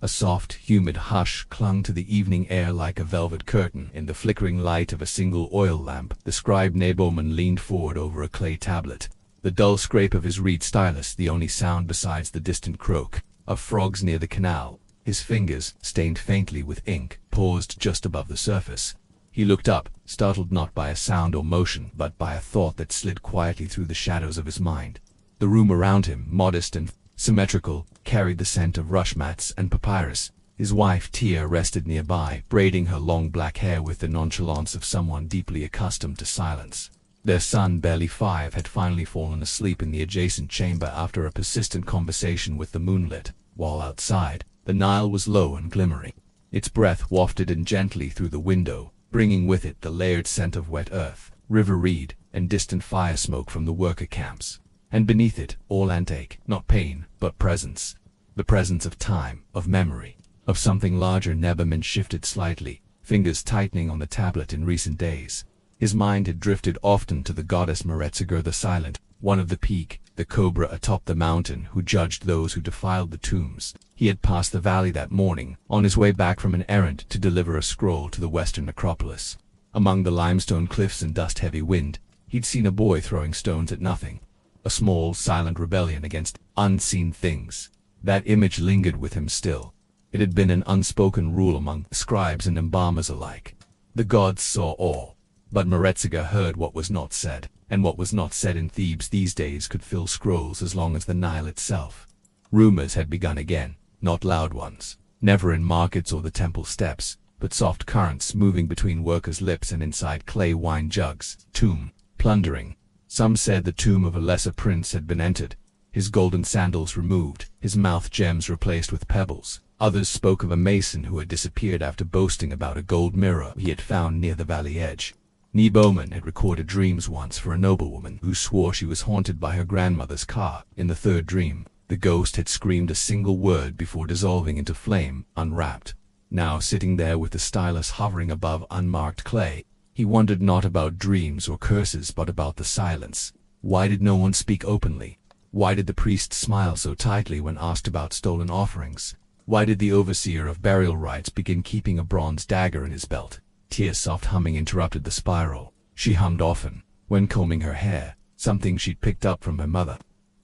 A soft, humid hush clung to the evening air like a velvet curtain. In the flickering light of a single oil lamp, the scribe Neboman leaned forward over a clay tablet. The dull scrape of his reed stylus, the only sound besides the distant croak of frogs near the canal. His fingers, stained faintly with ink, paused just above the surface. He looked up, startled not by a sound or motion, but by a thought that slid quietly through the shadows of his mind. The room around him, modest and symmetrical, carried the scent of rush mats and papyrus. His wife Tia rested nearby, braiding her long black hair with the nonchalance of someone deeply accustomed to silence. Their son, barely 5, had finally fallen asleep in the adjacent chamber after a persistent conversation with the moonlit, while outside, the Nile was low and glimmering. Its breath wafted in gently through the window, bringing with it the layered scent of wet earth, river reed, and distant fire smoke from the worker camps. And beneath it, all ache, not pain, but presence. The presence of time, of memory, of something larger. Neberman shifted slightly, fingers tightening on the tablet in recent days. His mind had drifted often to the goddess Meretseger the Silent, one of the peak, the cobra atop the mountain who judged those who defiled the tombs. He had passed the valley that morning, on his way back from an errand to deliver a scroll to the western necropolis. Among the limestone cliffs and dust-heavy wind, he'd seen a boy throwing stones at nothing. A small, silent rebellion against unseen things. That image lingered with him still. It had been an unspoken rule among scribes and embalmers alike. The gods saw all, but Meretseger heard what was not said, and what was not said in Thebes these days could fill scrolls as long as the Nile itself. Rumors had begun again, not loud ones, never in markets or the temple steps, but soft currents moving between workers' lips and inside clay wine jugs. Tomb, plundering. Some said the tomb of a lesser prince had been entered, his golden sandals removed, his mouth gems replaced with pebbles. Others spoke of a mason who had disappeared after boasting about a gold mirror he had found near the valley edge. Bowman had recorded dreams once for a noblewoman who swore she was haunted by her grandmother's car. In the third dream, the ghost had screamed a single word before dissolving into flame, unwrapped. Now sitting there with the stylus hovering above unmarked clay, he wondered not about dreams or curses but about the silence. Why did no one speak openly? Why did the priest smile so tightly when asked about stolen offerings? Why did the overseer of burial rites begin keeping a bronze dagger in his belt? Tia's soft humming interrupted the spiral. She hummed often, when combing her hair, something she'd picked up from her mother.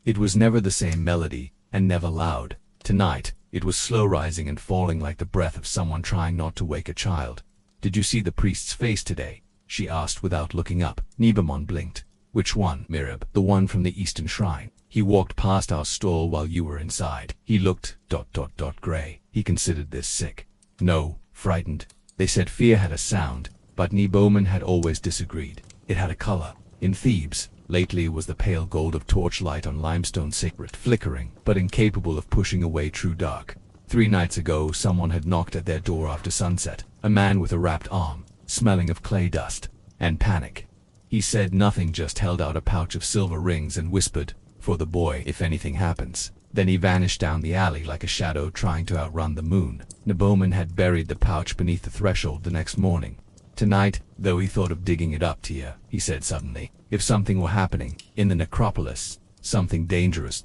It was never the same melody, and never loud. Tonight, it was slow rising and falling like the breath of someone trying not to wake a child. "Did you see the priest's face today?" she asked without looking up. Nibamon blinked. "Which one, Mirab?" "The one from the eastern shrine. He walked past our stall while you were inside. He looked ... gray." He considered this sick. No, frightened. They said fear had a sound, but Bowman had always disagreed. It had a color. In Thebes, lately it was the pale gold of torchlight on limestone sacred, flickering, but incapable of pushing away true dark. 3 nights ago someone had knocked at their door after sunset, a man with a wrapped arm, smelling of clay dust, and panic. He said nothing, just held out a pouch of silver rings and whispered, "For the boy, if anything happens." Then he vanished down the alley like a shadow trying to outrun the moon. Bowman had buried the pouch beneath the threshold the next morning. "Tonight, though," he thought of digging it up, "Tia," he said suddenly, "if something were happening in the necropolis, something dangerous ...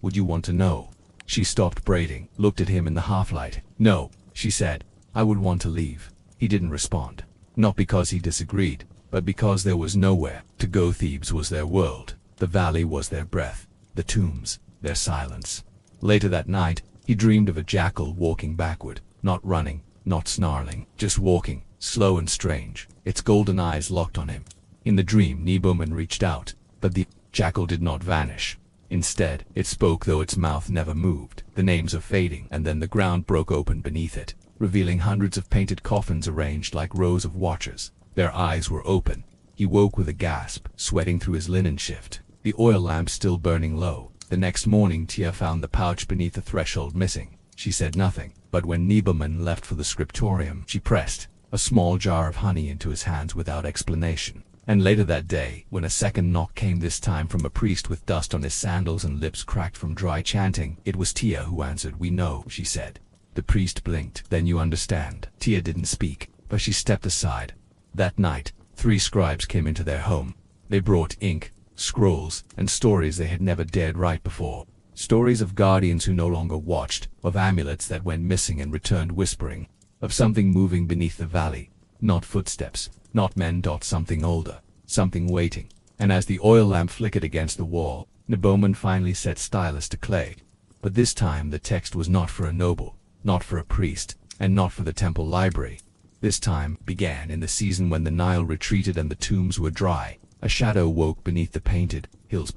would you want to know?" She stopped braiding, looked at him in the half-light. "No," she said, "I would want to leave." He didn't respond. Not because he disagreed, but because there was nowhere to go. Thebes was their world. The valley was their breath. The tombs, their silence. Later that night, he dreamed of a jackal walking backward, not running, not snarling, just walking, slow and strange, its golden eyes locked on him. In the dream, Bowman reached out, but the jackal did not vanish. Instead, it spoke, though its mouth never moved. The names of fading, and then the ground broke open beneath it, revealing hundreds of painted coffins arranged like rows of watchers. Their eyes were open. He woke with a gasp, sweating through his linen shift, the oil lamp still burning low. The next morning, Tia found the pouch beneath the threshold missing. She said nothing, but when Bowman left for the scriptorium, she pressed a small jar of honey into his hands without explanation. And later that day, when a second knock came, this time from a priest with dust on his sandals and lips cracked from dry chanting, it was Tia who answered. "We know," she said. The priest blinked. "Then you understand." Tia didn't speak, but she stepped aside. That night, 3 scribes came into their home. They brought ink, scrolls, and stories they had never dared write before. Stories of guardians who no longer watched, of amulets that went missing and returned whispering, of something moving beneath the valley. Not footsteps, not men. Something older, something waiting. And as the oil lamp flickered against the wall, Bowman finally set stylus to clay. But this time the text was not for a noble, not for a priest, and not for the temple library. This time began in the season when the Nile retreated and the tombs were dry. A shadow woke beneath the painted hills.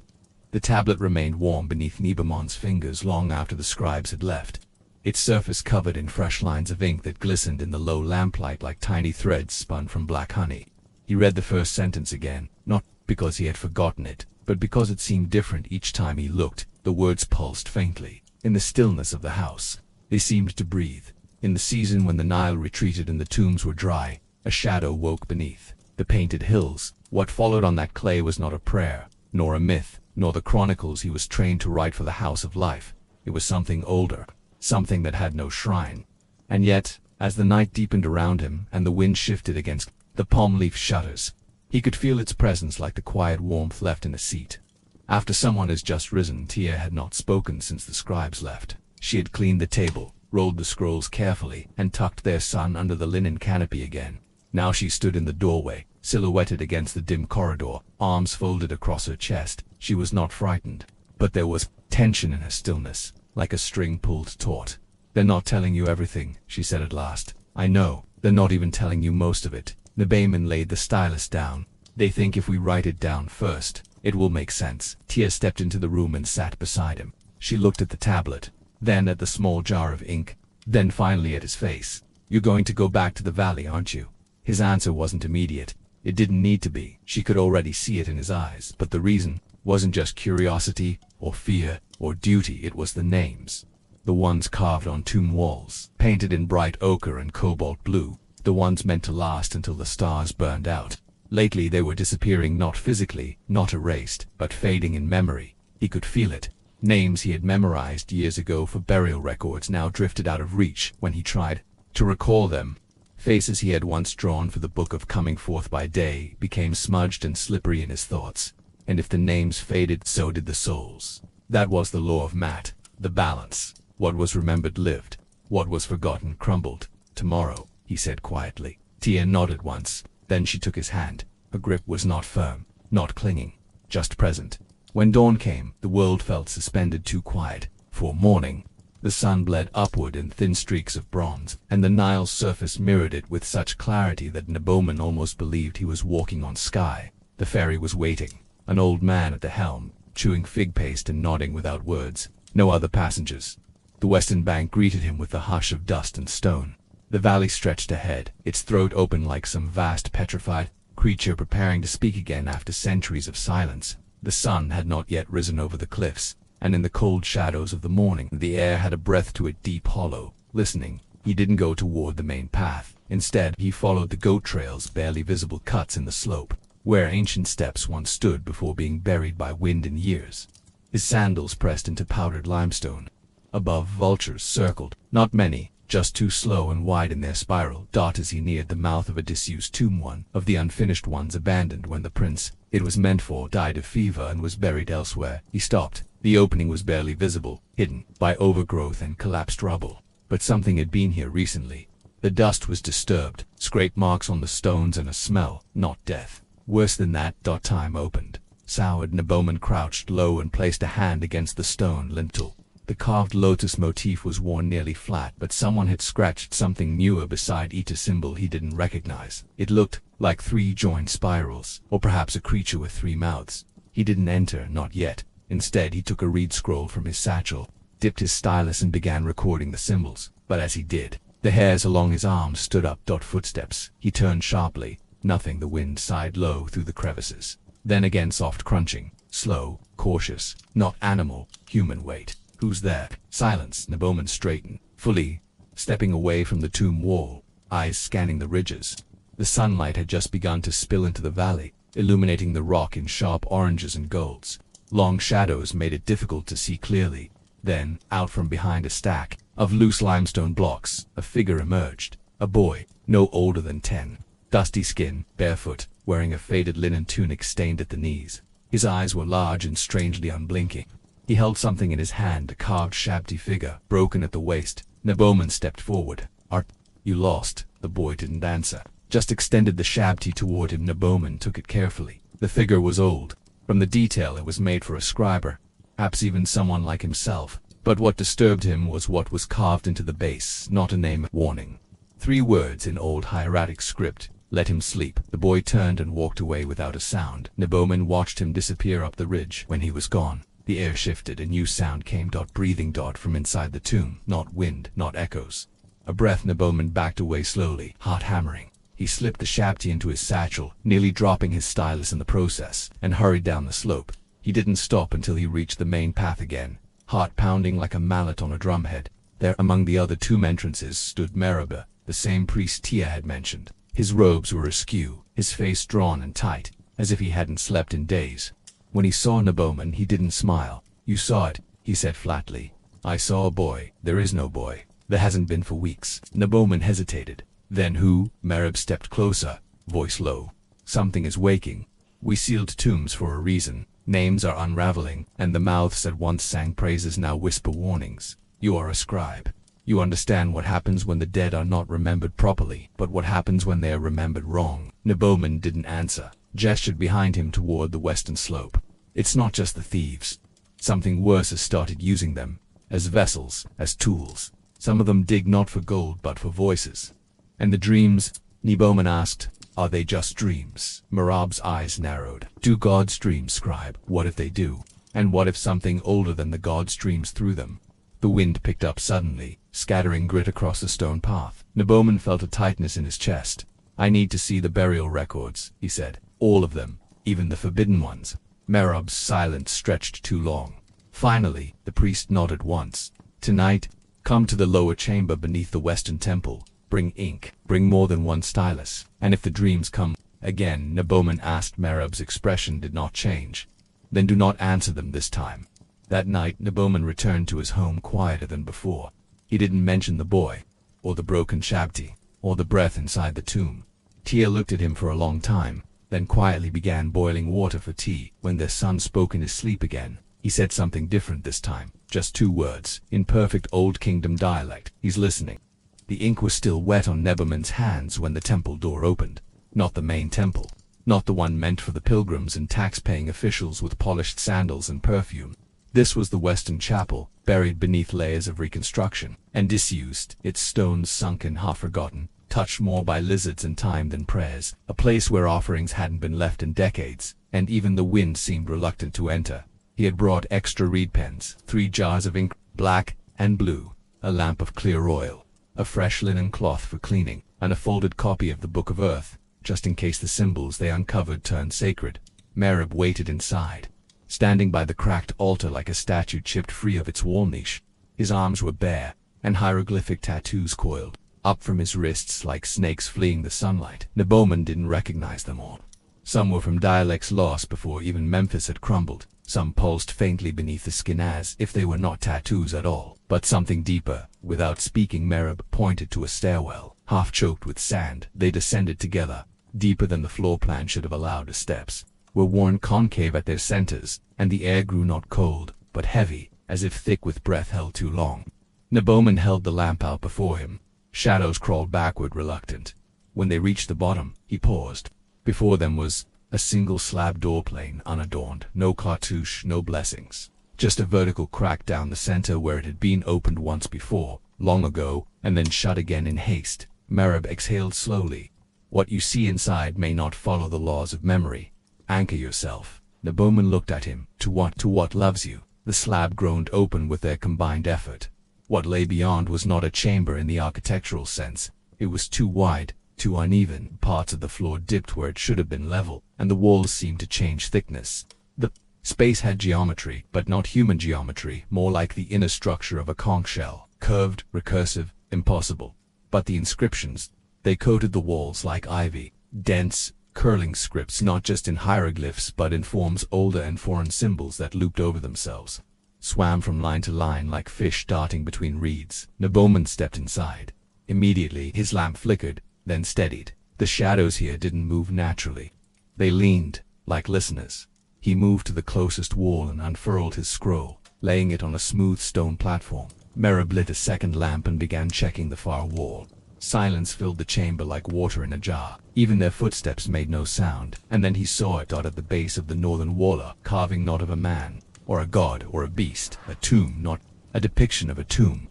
The tablet remained warm beneath Bowman's fingers long after the scribes had left, its surface covered in fresh lines of ink that glistened in the low lamplight like tiny threads spun from black honey. He read the first sentence again, not because he had forgotten it, but because it seemed different each time he looked. The words pulsed faintly. In the stillness of the house, they seemed to breathe. In the season when the Nile retreated and the tombs were dry, a shadow woke beneath the painted hills. What followed on that clay was not a prayer, nor a myth, nor the chronicles he was trained to write for the House of Life. It was something older, something that had no shrine. And yet, as the night deepened around him and the wind shifted against the palm leaf shutters, he could feel its presence like the quiet warmth left in a seat. After someone has just risen, Tia had not spoken since the scribes left. She had cleaned the table, rolled the scrolls carefully, and tucked their son under the linen canopy again. Now she stood in the doorway, silhouetted against the dim corridor, arms folded across her chest. She was not frightened, but there was tension in her stillness, like a string pulled taut. "They're not telling you everything," she said at last. "I know, they're not even telling you most of it." Bowman laid the stylus down. "They think if we write it down first, it will make sense." Tia stepped into the room and sat beside him. She looked at the tablet, then at the small jar of ink, then finally at his face. "You're going to go back to the valley, aren't you?" His answer wasn't immediate. It didn't need to be. She could already see it in his eyes. But the reason wasn't just curiosity, or fear, or duty. It was the names. The ones carved on tomb walls, painted in bright ochre and cobalt blue. The ones meant to last until the stars burned out. Lately they were disappearing, not physically, not erased, but fading in memory. He could feel it. Names he had memorized years ago for burial records now drifted out of reach when he tried to recall them. Faces he had once drawn for the book of coming forth by day became smudged and slippery in his thoughts. And if the names faded, so did the souls. That was the law of Matt, the balance. What was remembered lived. What was forgotten crumbled. Tomorrow, he said quietly. Tia nodded once. Then she took his hand. Her grip was not firm, not clinging, just present. When dawn came, the world felt suspended, too quiet for morning. The sun bled upward in thin streaks of bronze, and the Nile's surface mirrored it with such clarity that Neboman almost believed he was walking on sky. The ferry was waiting. An old man at the helm, chewing fig paste and nodding without words. No other passengers. The western bank greeted him with a hush of dust and stone. The valley stretched ahead, its throat open like some vast petrified creature preparing to speak again after centuries of silence. The sun had not yet risen over the cliffs, and in the cold shadows of the morning the air had a breath to it deep hollow. Listening, he didn't go toward the main path. Instead, he followed the goat trail's barely visible cuts in the slope, where ancient steps once stood before being buried by wind and years. His sandals pressed into powdered limestone. Above, vultures circled, not many, just too slow and wide in their spiral dot as he neared the mouth of a disused tomb, one of the unfinished ones abandoned when the prince it was meant for died of fever and was buried elsewhere. He stopped. The opening was barely visible, hidden by overgrowth and collapsed rubble. But something had been here recently. The dust was disturbed, scrape marks on the stones and a smell, not death. Worse than that. Time opened. Soured. Neboman crouched low and placed a hand against the stone lintel. The carved lotus motif was worn nearly flat, but someone had scratched something newer beside each, a symbol he didn't recognize. It looked like 3 joined spirals, or perhaps a creature with 3 mouths. He didn't enter, not yet. Instead, he took a reed scroll from his satchel, dipped his stylus and began recording the symbols. But as he did, the hairs along his arms stood up. Footsteps. He turned sharply. Nothing. The wind sighed low through the crevices. Then again soft crunching, slow, cautious, not animal, human weight. Who's there? Silence. Neboman straightened, fully, stepping away from the tomb wall, eyes scanning the ridges. The sunlight had just begun to spill into the valley, illuminating the rock in sharp oranges and golds. Long shadows made it difficult to see clearly. Then, out from behind a stack of loose limestone blocks, a figure emerged. A boy, no older than 10. Dusty skin, barefoot, wearing a faded linen tunic stained at the knees. His eyes were large and strangely unblinking. He held something in his hand, a carved shabti figure, broken at the waist. Neboman stepped forward. "Are you lost?" The boy didn't answer, just extended the shabti toward him. Neboman took it carefully. The figure was old. From the detail, it was made for a scriber, perhaps even someone like himself. But what disturbed him was what was carved into the base, not a name. Warning. 3 words in old hieratic script. Let him sleep. The boy turned and walked away without a sound. Neboman watched him disappear up the ridge. When he was gone, the air shifted. A new sound came. Breathing. From inside the tomb. Not wind, not echoes. A breath. Neboman backed away slowly, heart hammering. He slipped the shabti into his satchel, nearly dropping his stylus in the process, and hurried down the slope. He didn't stop until he reached the main path again, heart pounding like a mallet on a drumhead. There, among the other tomb entrances, stood Meribah, the same priest Tia had mentioned. His robes were askew, his face drawn and tight, as if he hadn't slept in days. When he saw Neboman, he didn't smile. "You saw it," he said flatly. "I saw a boy." "There is no boy. There hasn't been for weeks." Neboman hesitated. "Then who?" Merib stepped closer, voice low. "Something is waking. We sealed tombs for a reason. Names are unraveling, and the mouths that once sang praises now whisper warnings. You are a scribe. You understand what happens when the dead are not remembered properly, but what happens when they are remembered wrong." Neboman didn't answer, gestured behind him toward the western slope. "It's not just the thieves. Something worse has started using them, as vessels, as tools. Some of them dig not for gold but for voices." "And the dreams?" Neboman asked. "Are they just dreams?" Merab's eyes narrowed. "Do gods dream, scribe? What if they do? And what if something older than the gods dreams through them?" The wind picked up suddenly, scattering grit across the stone path. Neboman felt a tightness in his chest. "I need to see the burial records," he said. "All of them, even the forbidden ones." Merab's silence stretched too long. Finally, the priest nodded once. "Tonight, come to the lower chamber beneath the western temple. Bring ink. Bring more than one stylus. And if the dreams come, Again, Neboman asked. Merib's expression did not change. Then do not answer them this time. That night, Neboman returned to his home quieter than before. He didn't mention the boy, or the broken shabti, or the breath inside the tomb. Tia looked at him for a long time, then quietly began boiling water for tea. When their son spoke in his sleep again, he said something different this time. Just 2 words, in perfect Old Kingdom dialect. He's listening. The ink was still wet on Neboman's hands when the temple door opened. Not the main temple. Not the one meant for the pilgrims and tax-paying officials with polished sandals and perfume. This was the Western Chapel, buried beneath layers of reconstruction, and disused, its stones sunken, half-forgotten, touched more by lizards and time than prayers, a place where offerings hadn't been left in decades, and even the wind seemed reluctant to enter. He had brought extra reed pens, 3 jars of ink, black and blue, a lamp of clear oil, a fresh linen cloth for cleaning, and a folded copy of the Book of Earth, just in case the symbols they uncovered turned sacred. Merib waited inside, standing by the cracked altar like a statue chipped free of its wall niche. His arms were bare, and hieroglyphic tattoos coiled up from his wrists like snakes fleeing the sunlight. Neboman didn't recognize them all. Some were from dialects lost before even Memphis had crumbled. Some pulsed faintly beneath the skin as if they were not tattoos at all, but something deeper. Without speaking, Merib pointed to a stairwell, half choked with sand. They descended together, deeper than the floor plan should have allowed. The steps were worn concave at their centers, and the air grew not cold, but heavy, as if thick with breath held too long. Neboman held the lamp out before him. Shadows crawled backward, reluctant. When they reached the bottom, he paused. Before them was a single slab doorplane, unadorned, no cartouche, no blessings. Just a vertical crack down the center where it had been opened once before, long ago, and then shut again in haste. Merib exhaled slowly. What you see inside may not follow the laws of memory. Anchor yourself. Neboman looked at him. To what loves you? The slab groaned open with their combined effort. What lay beyond was not a chamber in the architectural sense. It was too wide, too uneven. Parts of the floor dipped where it should have been level, and the walls seemed to change thickness. The space had geometry, but not human geometry, more like the inner structure of a conch shell. Curved, recursive, impossible. But the inscriptions, they coated the walls like ivy. Dense, curling scripts, not just in hieroglyphs but in forms older and foreign symbols that looped over themselves. Swam from line to line like fish darting between reeds. Neboman stepped inside. Immediately his lamp flickered, then steadied. The shadows here didn't move naturally. They leaned, like listeners. He moved to the closest wall and unfurled his scroll, laying it on a smooth stone platform. Merib lit a second lamp and began checking the far wall. Silence filled the chamber like water in a jar. Even their footsteps made no sound. And then he saw it dot at the base of the northern wall, a carving not of a man, or a god, or a beast. A tomb, not a depiction of a tomb.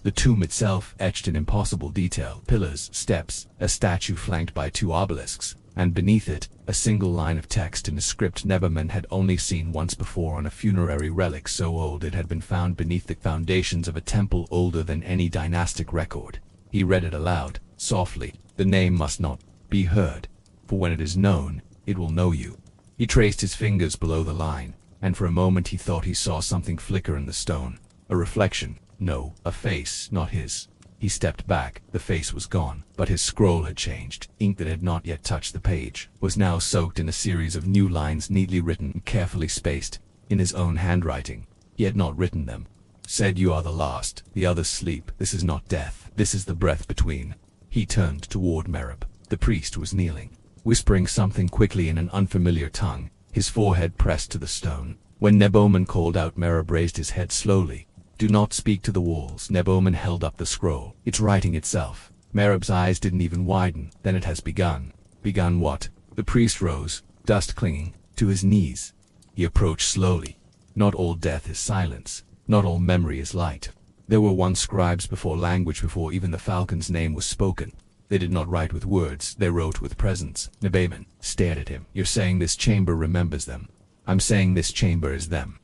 The tomb itself etched in impossible detail. Pillars, steps, a statue flanked by 2 obelisks, and beneath it, a single line of text in a script Neboman had only seen once before on a funerary relic so old it had been found beneath the foundations of a temple older than any dynastic record. He read it aloud, softly. The name must not be heard, for when it is known, it will know you. He traced his fingers below the line, and for a moment he thought he saw something flicker in the stone. A reflection. No, a face, not his. He stepped back. The face was gone, but his scroll had changed. Ink that had not yet touched the page was now soaked in a series of new lines, neatly written, carefully spaced, in his own handwriting. He had not written them. Said, "You are the last. The others sleep. This is not death. This is the breath between." He turned toward Merib. The priest was kneeling, whispering something quickly in an unfamiliar tongue, his forehead pressed to the stone. When Neboman called out, Merib raised his head slowly. "Do not speak to the walls." Neboman held up the scroll. "It's writing itself." Merib's eyes didn't even widen. "Then it has begun." "Begun what?" The priest rose, dust clinging, to his knees. He approached slowly. Not all death is silence. Not all memory is light. There were once scribes before language, before even the falcon's name was spoken. They did not write with words, they wrote with presence. Neboman stared at him. "You're saying this chamber remembers them?" "I'm saying this chamber is them."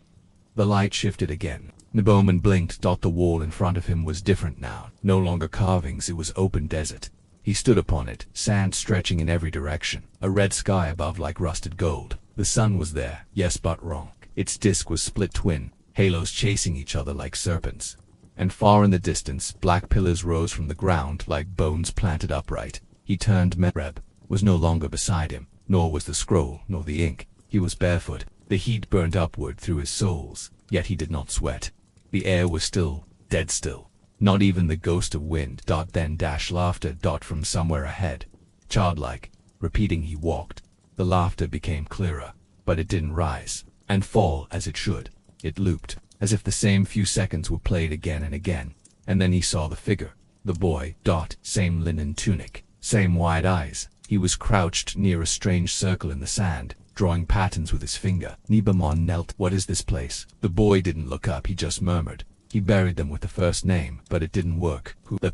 The light shifted again. Neboman blinked. The wall in front of him was different now. No longer carvings, it was open desert. He stood upon it, sand stretching in every direction. A red sky above like rusted gold. The sun was there, yes, but wrong. Its disk was split twin, halos chasing each other like serpents. And far in the distance, black pillars rose from the ground like bones planted upright. He turned. Merib was no longer beside him. nor was the scroll, nor the ink. He was barefoot. The heat burned upward through his soles, yet he did not sweat. The air was still, dead still. Not even the ghost of wind. Then laughter from somewhere ahead. Childlike, repeating he walked. The laughter became clearer, but it didn't rise and fall as it should. It looped, as if the same few seconds were played again and again. And then he saw the figure. The boy. Same linen tunic, same wide eyes. He was crouched near a strange circle in the sand, drawing patterns with his finger. Nebamon knelt. What is this place? The boy didn't look up, he just murmured. He buried them with the first name, but it didn't work. Who? The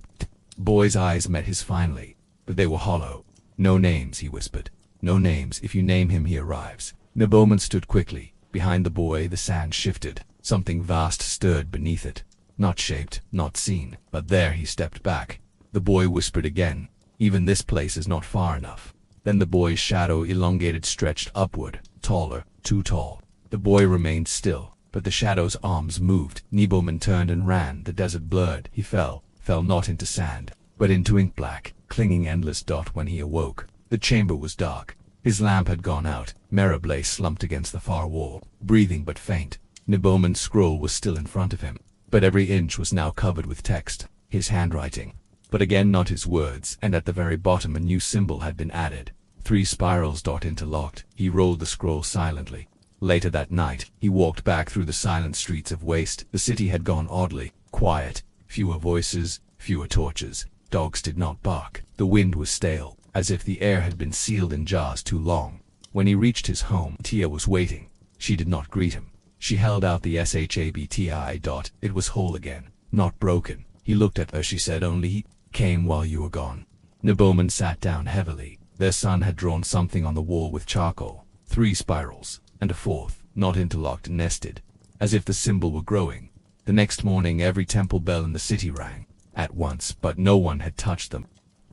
boy's eyes met his finally, but they were hollow. No names, he whispered. No names. If you name him, he arrives. Nebamon stood quickly. Behind the boy, the sand shifted. Something vast stirred beneath it. Not shaped, not seen, but there. He stepped back. The boy whispered again. Even this place is not far enough. Then the boy's shadow elongated, stretched upward, taller, too tall. The boy remained still, but the shadow's arms moved. Nebamon turned and ran. The desert blurred. He fell not into sand, but into ink black, clinging endless. When he awoke, the chamber was dark. His lamp had gone out. Merab lay slumped against the far wall, breathing but faint. Nebamon's scroll was still in front of him, but every inch was now covered with text, his handwriting. But again not his words, and at the very bottom a new symbol had been added. 3 spirals. Interlocked. He rolled the scroll silently. Later that night, he walked back through the silent streets of waste. The city had gone oddly quiet. Fewer voices, fewer torches. Dogs did not bark. The wind was stale, as if the air had been sealed in jars too long. When he reached his home, Tia was waiting. She did not greet him. She held out the shabti. It was whole again, not broken. He looked at her. She said only, "He came while you were gone." Nebamon sat down heavily. Their son had drawn something on the wall with charcoal. 3 spirals, and a 4th, not interlocked, nested, as if the symbol were growing. The next morning every temple bell in the city rang, at once, but no one had touched them.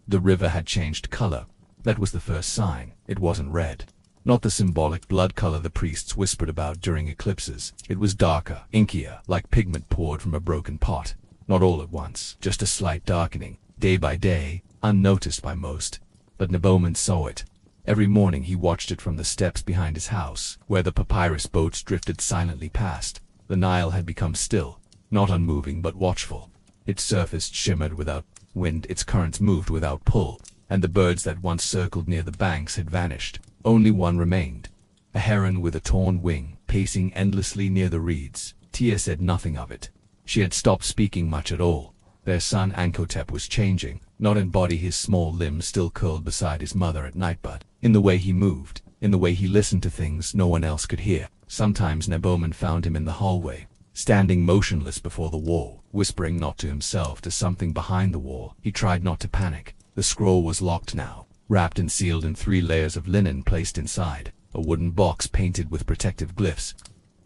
The river had changed color. That was the first sign. It wasn't red. Not the symbolic blood color the priests whispered about during eclipses. It was darker, inkier, like pigment poured from a broken pot. Not all at once, just a slight darkening, day by day, unnoticed by most. But Nebamon saw it. Every morning he watched it from the steps behind his house, where the papyrus boats drifted silently past. The Nile had become still, not unmoving but watchful. Its surface shimmered without wind, its currents moved without pull, and the birds that once circled near the banks had vanished. Only one remained, a heron with a torn wing, pacing endlessly near the reeds. Tia said nothing of it. She had stopped speaking much at all. Their son Ankotep was changing, not in body. His small limbs still curled beside his mother at night, but in the way he moved, in the way he listened to things no one else could hear. Sometimes Nebamon found him in the hallway, standing motionless before the wall, whispering not to himself, to something behind the wall. He tried not to panic. The scroll was locked now, wrapped and sealed in 3 layers of linen placed inside a wooden box painted with protective glyphs.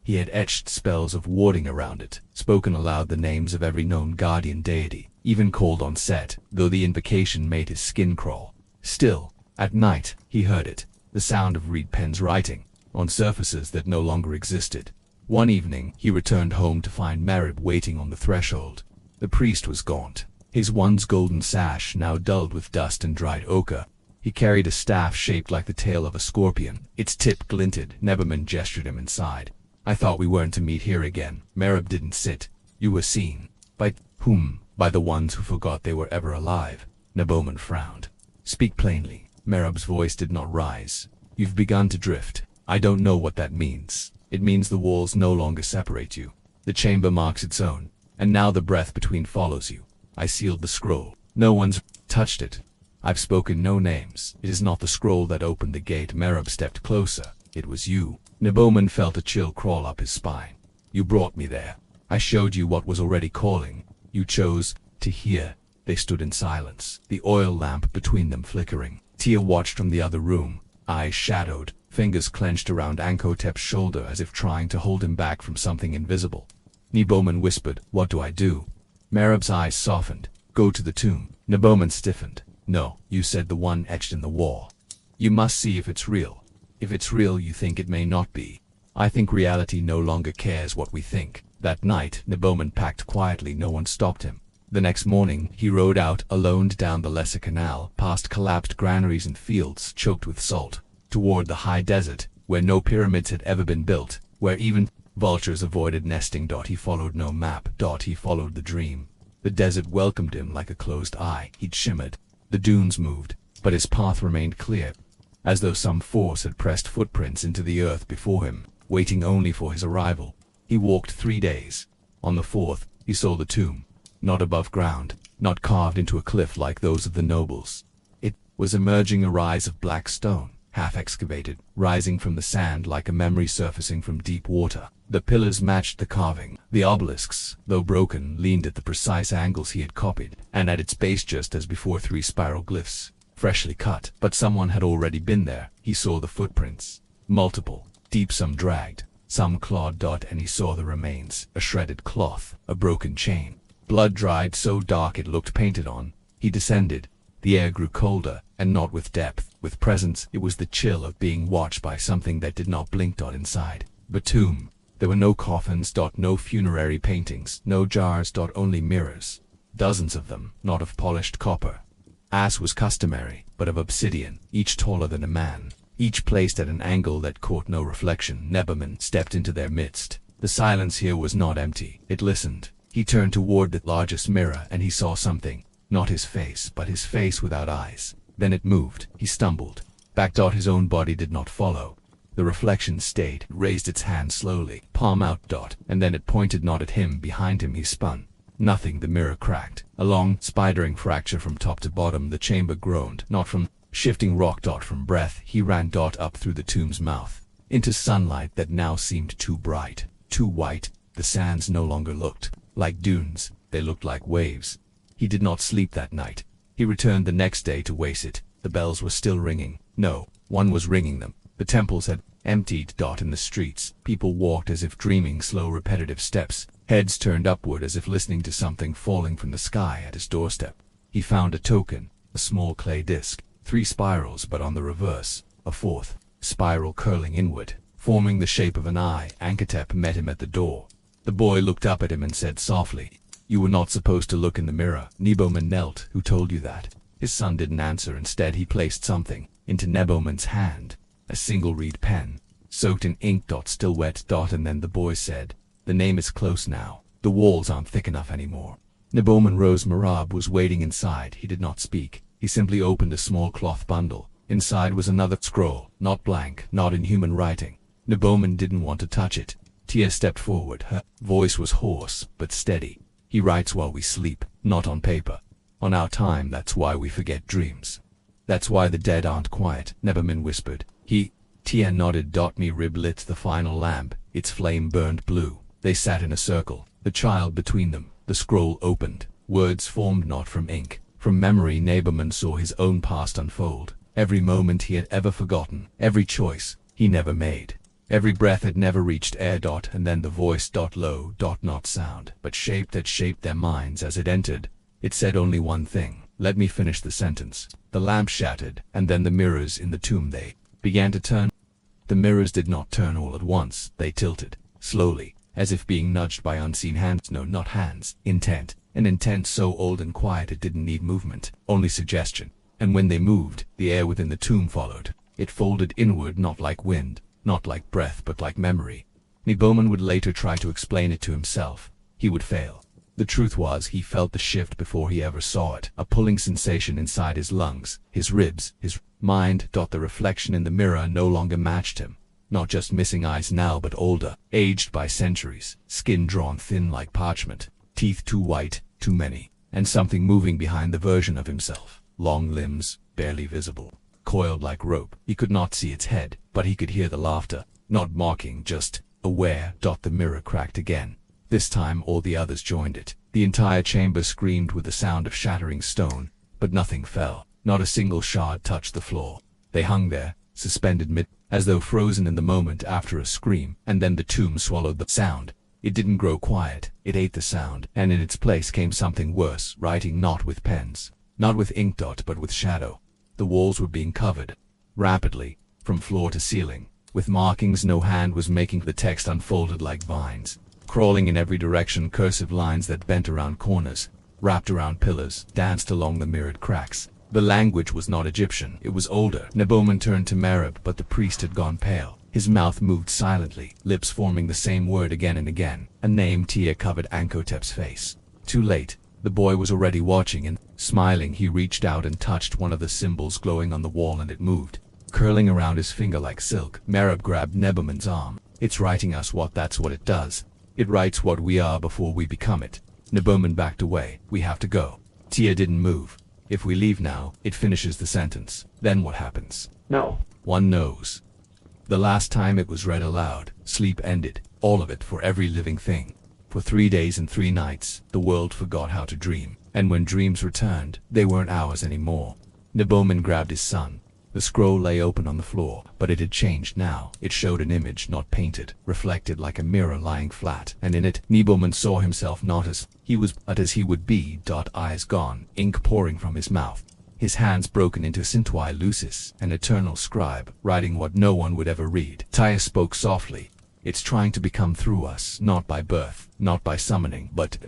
He had etched spells of warding around it, spoken aloud the names of every known guardian deity, even called on Set, though the invocation made his skin crawl. Still, at night, he heard it, the sound of reed pens writing, on surfaces that no longer existed. One evening, he returned home to find Merab waiting on the threshold. The priest was gaunt, his once golden sash now dulled with dust and dried ochre. He carried a staff shaped like the tail of a scorpion. Its tip glinted. Nebamon gestured him inside. "I thought we weren't to meet here again." Merab didn't sit. "You were seen." "By whom?" "By the ones who forgot they were ever alive." Nebamon frowned. "Speak plainly." Merab's voice did not rise. "You've begun to drift. I don't know what that means. It means the walls no longer separate you. The chamber marks its own, and now the breath between follows you. I sealed the scroll. No one's touched it. I've spoken no names. It is not the scroll that opened the gate." Merab stepped closer. "It was you." Nebamon felt a chill crawl up his spine. "You brought me there. I showed you what was already calling. You chose to hear." They stood in silence, the oil lamp between them flickering. Tia watched from the other room, eyes shadowed, fingers clenched around Ankotep's shoulder as if trying to hold him back from something invisible. Nebamon whispered, "What do I do?" Merab's eyes softened. "Go to the tomb." Nebamon stiffened. "No, you said the one etched in the wall. You must see if it's real. If it's real, you think it may not be. I think reality no longer cares what we think." That night, Nebamon packed quietly. No one stopped him. The next morning, he rode out alone down the lesser canal, past collapsed granaries and fields choked with salt. toward the high desert, where no pyramids had ever been built, where even vultures avoided nesting. He followed no map. He followed the dream. The desert welcomed him like a closed eye. He'd shimmered. The dunes moved, but his path remained clear, as though some force had pressed footprints into the earth before him, waiting only for his arrival. He walked 3 days. On the 4th, he saw the tomb, not above ground, not carved into a cliff like those of the nobles. It was emerging a rise of black stone, half excavated, rising from the sand like a memory surfacing from deep water. The pillars matched the carving. The obelisks, though broken, leaned at the precise angles he had copied, and at its base, just as before, 3 spiral glyphs, freshly cut. But someone had already been there. He saw the footprints. Multiple, deep, some dragged, some clawed. And he saw the remains, a shredded cloth, a broken chain, blood dried so dark it looked painted on. He descended. The air grew colder, and not with depth, with presence. It was the chill of being watched by something that did not blink. Inside the tomb, there were no coffins. No funerary paintings, no jars. Only mirrors. Dozens of them, not of polished copper, as was customary, but of obsidian, each taller than a man, each placed at an angle that caught no reflection. Nebuchadnezzar stepped into their midst. The silence here was not empty. It listened. He turned toward the largest mirror, and he saw something. Not his face, but his face without eyes. Then it moved. He stumbled back. His own body did not follow. The reflection stayed. It raised its hand slowly, palm out. And then it pointed not at him. Behind him he spun. Nothing. The mirror cracked. A long, spidering fracture from top to bottom. The chamber groaned, not from shifting rock. From breath. He ran. Up through the tomb's mouth, into sunlight that now seemed too bright, too white. The sands no longer looked like dunes. They looked like waves. He did not sleep that night. He returned the next day to Aset. The bells were still ringing. No, one was ringing them. The temples had emptied. In the streets, people walked as if dreaming, slow, repetitive steps, heads turned upward as if listening to something falling from the sky at his doorstep. He found a token, a small clay disc, 3 spirals, but on the reverse, a 4th spiral curling inward, forming the shape of an eye. Ankatep met him at the door. The boy looked up at him and said softly, "You were not supposed to look in the mirror." Nebuchadnezzar knelt. "Who told you that?" His son didn't answer. Instead, he placed something into Nebuchadnezzar's hand, a single reed pen, soaked in ink. Still wet. And then the boy said, "The name is close now. The walls aren't thick enough anymore." Nebuchadnezzar rose. Merab was waiting inside. He did not speak. He simply opened a small cloth bundle. Inside was another scroll, not blank, not in human writing. Nebuchadnezzar didn't want to touch it. Tia stepped forward. Her voice was hoarse, but steady. "He writes while we sleep, not on paper. On our time. That's why we forget dreams. That's why the dead aren't quiet," Nebuchadnezzar whispered. Tia nodded. Merab lit the final lamp. Its flame burned blue. They sat in a circle, the child between them. The scroll opened. Words formed not from ink, from memory. Nebuchadnezzar saw his own past unfold. Every moment he had ever forgotten, every choice he never made, every breath had never reached air. And then the voice. Low. Not sound, but shape that shaped their minds as it entered. It said only one thing. "Let me finish the sentence." The lamp shattered, and then the mirrors in the tomb, they began to turn. The mirrors did not turn all at once. They tilted, slowly, as if being nudged by unseen hands. No, not hands. Intent. An intent so old and quiet it didn't need movement, only suggestion. And when they moved, the air within the tomb followed. It folded inward, not like wind, not like breath, but like memory. Nebuchadnezzar would later try to explain it to himself. He would fail. The truth was, he felt the shift before he ever saw it, a pulling sensation inside his lungs, his ribs, his mind. The reflection in the mirror no longer matched him. Not just missing eyes now, but older, aged by centuries, skin drawn thin like parchment, teeth too white, too many, and something moving behind the version of himself. Long limbs, barely visible, coiled like rope. He could not see its head, but he could hear the laughter, not mocking, just aware. The mirror cracked again. This time all the others joined it. The entire chamber screamed with the sound of shattering stone, but nothing fell. Not a single shard touched the floor. They hung there, suspended as though frozen in the moment after a scream, and then the tomb swallowed the sound. It didn't grow quiet. It ate the sound, and in its place came something worse, writing not with pens, not with ink. But with shadow. The walls were being covered, rapidly, from floor to ceiling, with markings no hand was making. The text unfolded like vines, crawling in every direction. Cursive lines that bent around corners, wrapped around pillars, danced along the mirrored cracks. The language was not Egyptian, it was older. Neboman turned to Merab, but the priest had gone pale. His mouth moved silently, lips forming the same word again and again. A name Tia covered Ankotep's face. Too late. The boy was already watching and, smiling, he reached out and touched one of the symbols glowing on the wall, and it moved, curling around his finger like silk. Merab grabbed Neboman's arm. It's writing us that's what it does. It writes what we are before we become it. Neboman backed away. We have to go. Tia didn't move. If we leave now, it finishes the sentence. Then what happens? No one knows. The last time it was read aloud, sleep ended. All of it, for every living thing. For 3 days and 3 nights, the world forgot how to dream. And when dreams returned, they weren't ours anymore. Neboman grabbed his son. The scroll lay open on the floor, but it had changed now. It showed an image not painted, reflected like a mirror lying flat, and in it, Neboman saw himself not as he was, but as he would be. Eyes gone, ink pouring from his mouth. His hands broken into Sintoi Lucis, an eternal scribe, writing what no one would ever read. Tia spoke softly. It's trying to become through us, not by birth, not by summoning, but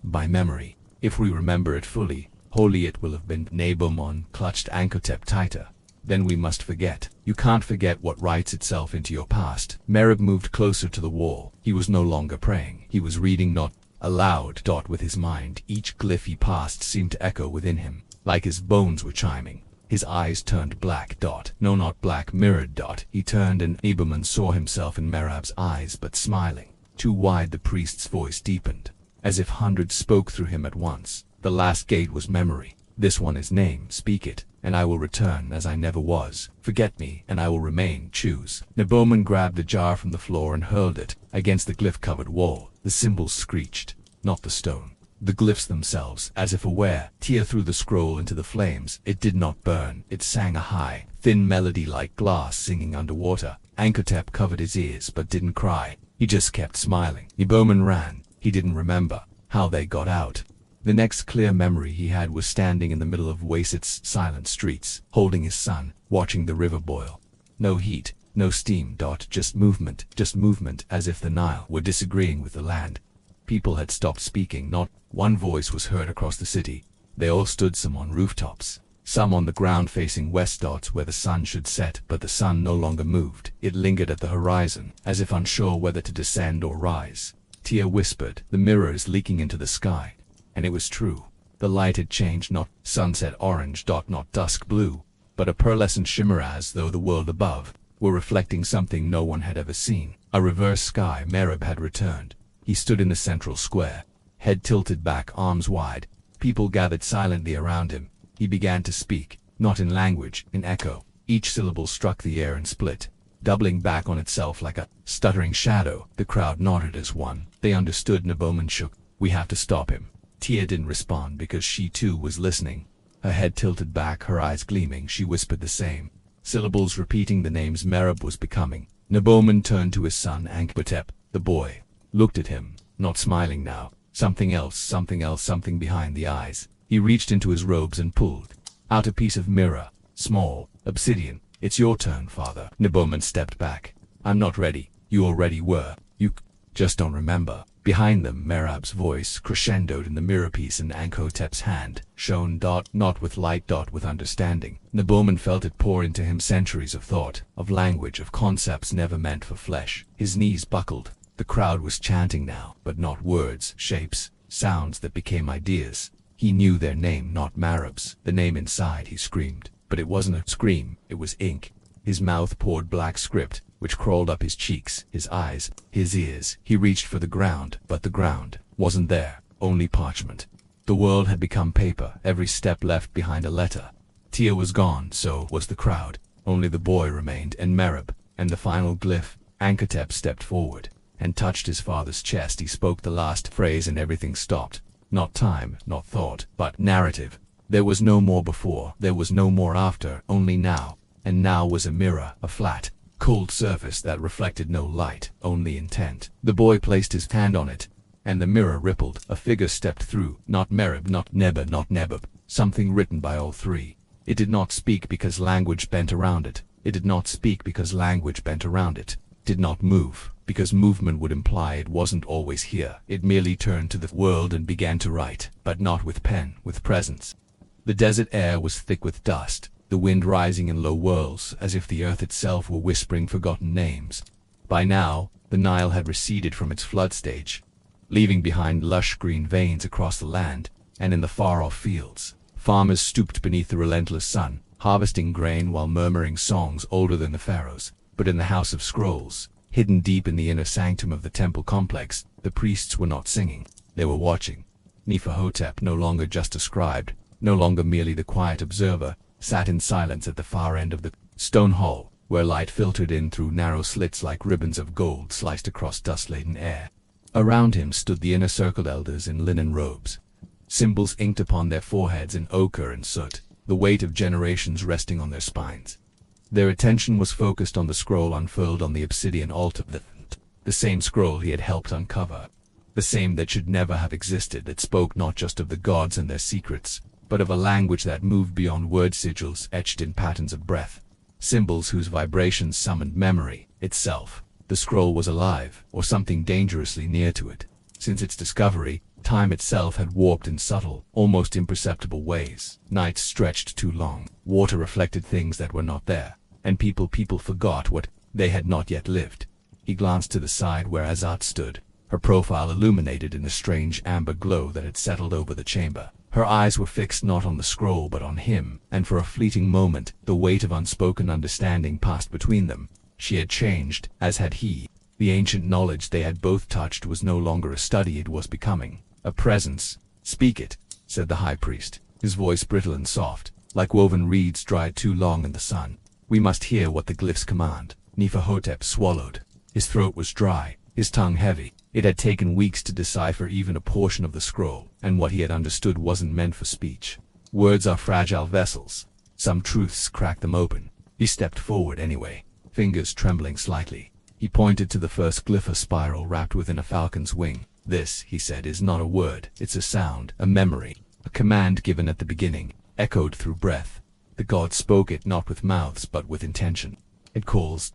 by memory. If we remember it fully, wholly, it will have been. Neboman clutched Ankotep tighter. Then we must forget. You can't forget what writes itself into your past. Merab moved closer to the wall. He was no longer praying. He was reading not aloud. With his mind, each glyph he passed seemed to echo within him, like his bones were chiming. His eyes turned black. No, not black, mirrored. He turned, and Neboman saw himself in Merab's eyes, but smiling. Too wide. The priest's voice deepened, as if hundreds spoke through him at once. The last gate was memory. This one is name. Speak it, and I will return as I never was. Forget me, and I will remain. Choose. Neboman grabbed the jar from the floor and hurled it against the glyph-covered wall. The symbols screeched, not the stone. The glyphs themselves, as if aware. Tia threw the scroll into the flames. It did not burn. It sang a high, thin melody like glass singing underwater. Ankotep covered his ears but didn't cry. He just kept smiling. Neboman ran. He didn't remember how they got out. The next clear memory he had was standing in the middle of Aset's silent streets, holding his son, watching the river boil. No heat, no steam. Just movement, as if the Nile were disagreeing with the land. People had stopped speaking. Not one voice was heard across the city. They all stood, some on rooftops, some on the ground facing west, where the sun should set, but the sun no longer moved. It lingered at the horizon, as if unsure whether to descend or rise. Tia whispered, the mirrors leaking into the sky. And it was true. The light had changed, not sunset orange, not dusk blue, but a pearlescent shimmer, as though the world above were reflecting something no one had ever seen. A reverse sky. Merab had returned. He stood in the central square, head tilted back, arms wide. People gathered silently around him. He began to speak, not in language, in echo. Each syllable struck the air and split, doubling back on itself like a stuttering shadow. The crowd nodded as one. They understood. Neboman shook. We have to stop him. Tia didn't respond because she too was listening. Her head tilted back, her eyes gleaming. She whispered the same syllables, repeating the names Merab was becoming. Neboman turned to his son Ankotep. The boy looked at him, not smiling now. Something else, something behind the eyes. He reached into his robes and pulled out a piece of mirror, small, obsidian. It's your turn, father. Neboman stepped back. I'm not ready. You already were. You just don't remember. Behind them, Merab's voice crescendoed in the mirror piece, and Ankotep's hand shone, not with light, with understanding. Neboman felt it pour into him, centuries of thought, of language, of concepts never meant for flesh. His knees buckled. The crowd was chanting now, but not words, shapes, sounds that became ideas. He knew their name, not Merab's. The name inside, he screamed. But it wasn't a scream, it was ink. His mouth poured black script, which crawled up his cheeks, his eyes, his ears. He reached for the ground, but the ground wasn't there, only parchment. The world had become paper, every step left behind a letter. Tia was gone, so was the crowd. Only the boy remained, and Merab, and the final glyph. Ankotep stepped forward and touched his father's chest. He spoke the last phrase and everything stopped. Not time, not thought, but narrative. There was no more before, there was no more after, only now. And now was a mirror, a flat, cold surface that reflected no light, only intent. The boy placed his hand on it, and the mirror rippled. A figure stepped through, not Merab, not Nebab, something written by all three. It did not speak because language bent around it. It did not speak because language bent around it. Did not move, because movement would imply it wasn't always here. It merely turned to the world and began to write, but not with pen, with presence. The desert air was thick with dust, the wind rising in low whirls, as if the earth itself were whispering forgotten names. By now, the Nile had receded from its flood stage, leaving behind lush green veins across the land, and in the far-off fields, farmers stooped beneath the relentless sun, harvesting grain while murmuring songs older than the pharaohs. But in the House of Scrolls, hidden deep in the inner sanctum of the temple complex, the priests were not singing. They were watching. Neferhotep, no longer just a scribe, no longer merely the quiet observer, sat in silence at the far end of the stone hall, where light filtered in through narrow slits like ribbons of gold sliced across dust-laden air. Around him stood the inner-circled elders in linen robes, symbols inked upon their foreheads in ochre and soot, the weight of generations resting on their spines. Their attention was focused on the scroll unfurled on the obsidian altar, the same scroll he had helped uncover, the same that should never have existed, that spoke not just of the gods and their secrets, but of a language that moved beyond word sigils etched in patterns of breath, symbols whose vibrations summoned memory itself. The scroll was alive, or something dangerously near to it. Since its discovery, time itself had warped in subtle, almost imperceptible ways. Nights stretched too long, water reflected things that were not there, and people forgot what they had not yet lived. He glanced to the side where Aset stood, her profile illuminated in a strange amber glow that had settled over the chamber. Her eyes were fixed not on the scroll but on him, and for a fleeting moment, the weight of unspoken understanding passed between them. She had changed, as had he. The ancient knowledge they had both touched was no longer a study, it was becoming a presence. "Speak it," said the high priest, his voice brittle and soft, like woven reeds dried too long in the sun. "We must hear what the glyphs command." Neferhotep swallowed. His throat was dry, his tongue heavy. It had taken weeks to decipher even a portion of the scroll, and what he had understood wasn't meant for speech. Words are fragile vessels. Some truths crack them open. He stepped forward anyway, fingers trembling slightly. He pointed to the first glyph, a spiral wrapped within a falcon's wing. "This," he said, "is not a word, it's a sound, a memory, a command given at the beginning, echoed through breath. The gods spoke it not with mouths but with intention. It calls ...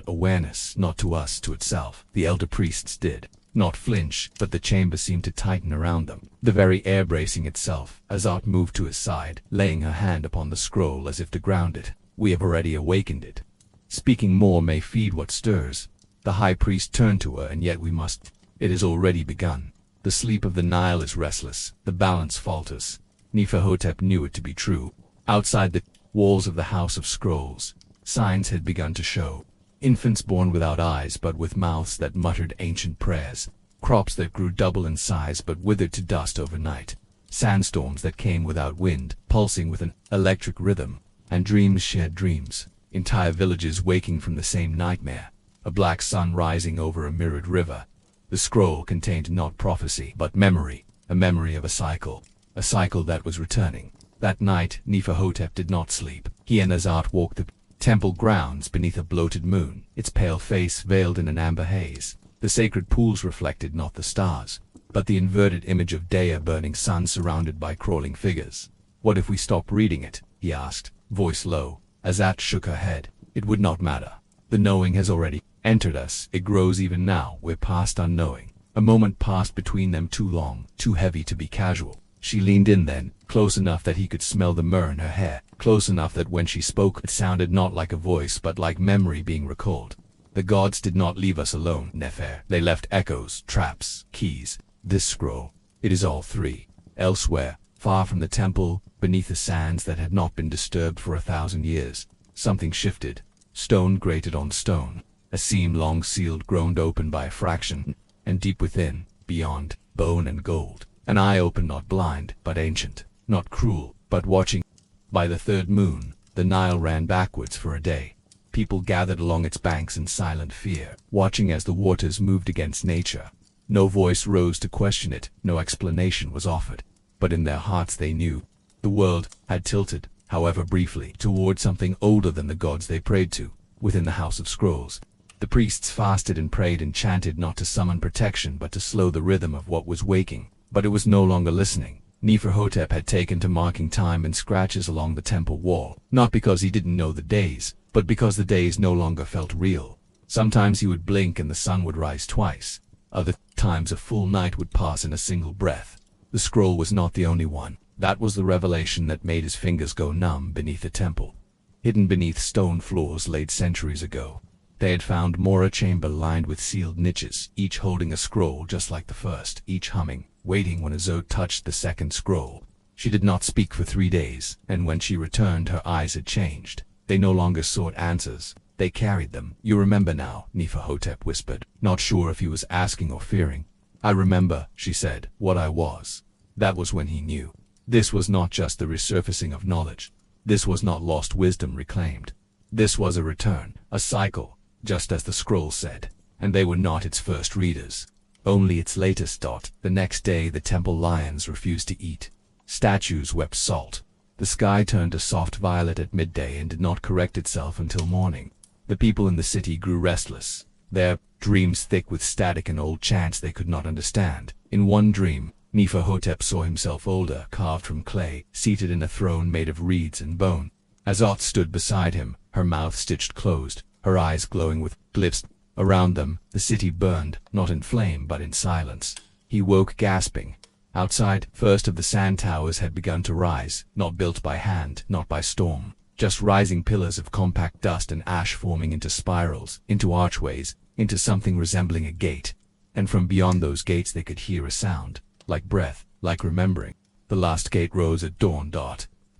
awareness, not to us, to itself." The elder priests did not flinch, but the chamber seemed to tighten around them, the very air bracing itself. Aset moved to his side, laying her hand upon the scroll as if to ground it. "We have already awakened it. Speaking more may feed what stirs." The high priest turned to her. "And yet we must. It has already begun. The sleep of the Nile is restless, the balance falters." Neferhotep knew it to be true. Outside the walls of the House of Scrolls, signs had begun to show. Infants born without eyes but with mouths that muttered ancient prayers, crops that grew double in size but withered to dust overnight, sandstorms that came without wind, pulsing with an electric rhythm, and dreams shared dreams, entire villages waking from the same nightmare, a black sun rising over a mirrored river. The scroll contained not prophecy but memory, a memory of a cycle that was returning. That night, Neferhotep did not sleep. He and Aset walked the temple grounds beneath a bloated moon, its pale face veiled in an amber haze. The sacred pools reflected not the stars, but the inverted image of Dea burning sun surrounded by crawling figures. "What if we stop reading it?" he asked, voice low. Aset shook her head. "It would not matter. The knowing has already entered us. It grows even now. We're past unknowing." A moment passed between them, too long, too heavy to be casual. She leaned in then, close enough that he could smell the myrrh in her hair, close enough that when she spoke it sounded not like a voice but like memory being recalled. "The gods did not leave us alone, Nefer. They left echoes, traps, keys. This scroll, it is all three. Elsewhere, far from the temple, beneath the sands that had not been disturbed for 1,000 years, something shifted. Stone grated on stone. A seam long sealed groaned open by a fraction, and deep within, beyond, bone and gold. An eye open, not blind, but ancient, not cruel, but watching. By the third moon, the Nile ran backwards for a day. People gathered along its banks in silent fear, watching as the waters moved against nature. No voice rose to question it, no explanation was offered. But in their hearts they knew. The world had tilted, however briefly, toward something older than the gods they prayed to. Within the House of Scrolls, the priests fasted and prayed and chanted, not to summon protection but to slow the rhythm of what was waking. But it was no longer listening. Neferhotep had taken to marking time in scratches along the temple wall, not because he didn't know the days, but because the days no longer felt real. Sometimes he would blink and the sun would rise twice. Other times a full night would pass in a single breath. The scroll was not the only one. That was the revelation that made his fingers go numb beneath the temple. Hidden beneath stone floors laid centuries ago, they had found a chamber lined with sealed niches, each holding a scroll just like the first, each humming, waiting when Aset touched the second scroll. She did not speak for 3 days, and when she returned her eyes had changed. They no longer sought answers, they carried them. "You remember now," Neferhotep whispered, not sure if he was asking or fearing. "I remember," she said, "what I was." That was when he knew. This was not just the resurfacing of knowledge. This was not lost wisdom reclaimed. This was a return, a cycle, just as the scroll said. And they were not its first readers, only its latest dot. The next day the temple lions refused to eat. Statues wept salt. The sky turned a soft violet at midday and did not correct itself until morning. The people in the city grew restless, their dreams thick with static and old chants they could not understand. In one dream, Neferhotep saw himself older, carved from clay, seated in a throne made of reeds and bone. Aset stood beside him, her mouth stitched closed, her eyes glowing with glyphs. Around them, the city burned, not in flame but in silence. He woke gasping. Outside, first of the sand towers had begun to rise, not built by hand, not by storm, just rising pillars of compact dust and ash forming into spirals, into archways, into something resembling a gate. And from beyond those gates they could hear a sound, like breath, like remembering. The last gate rose at dawn.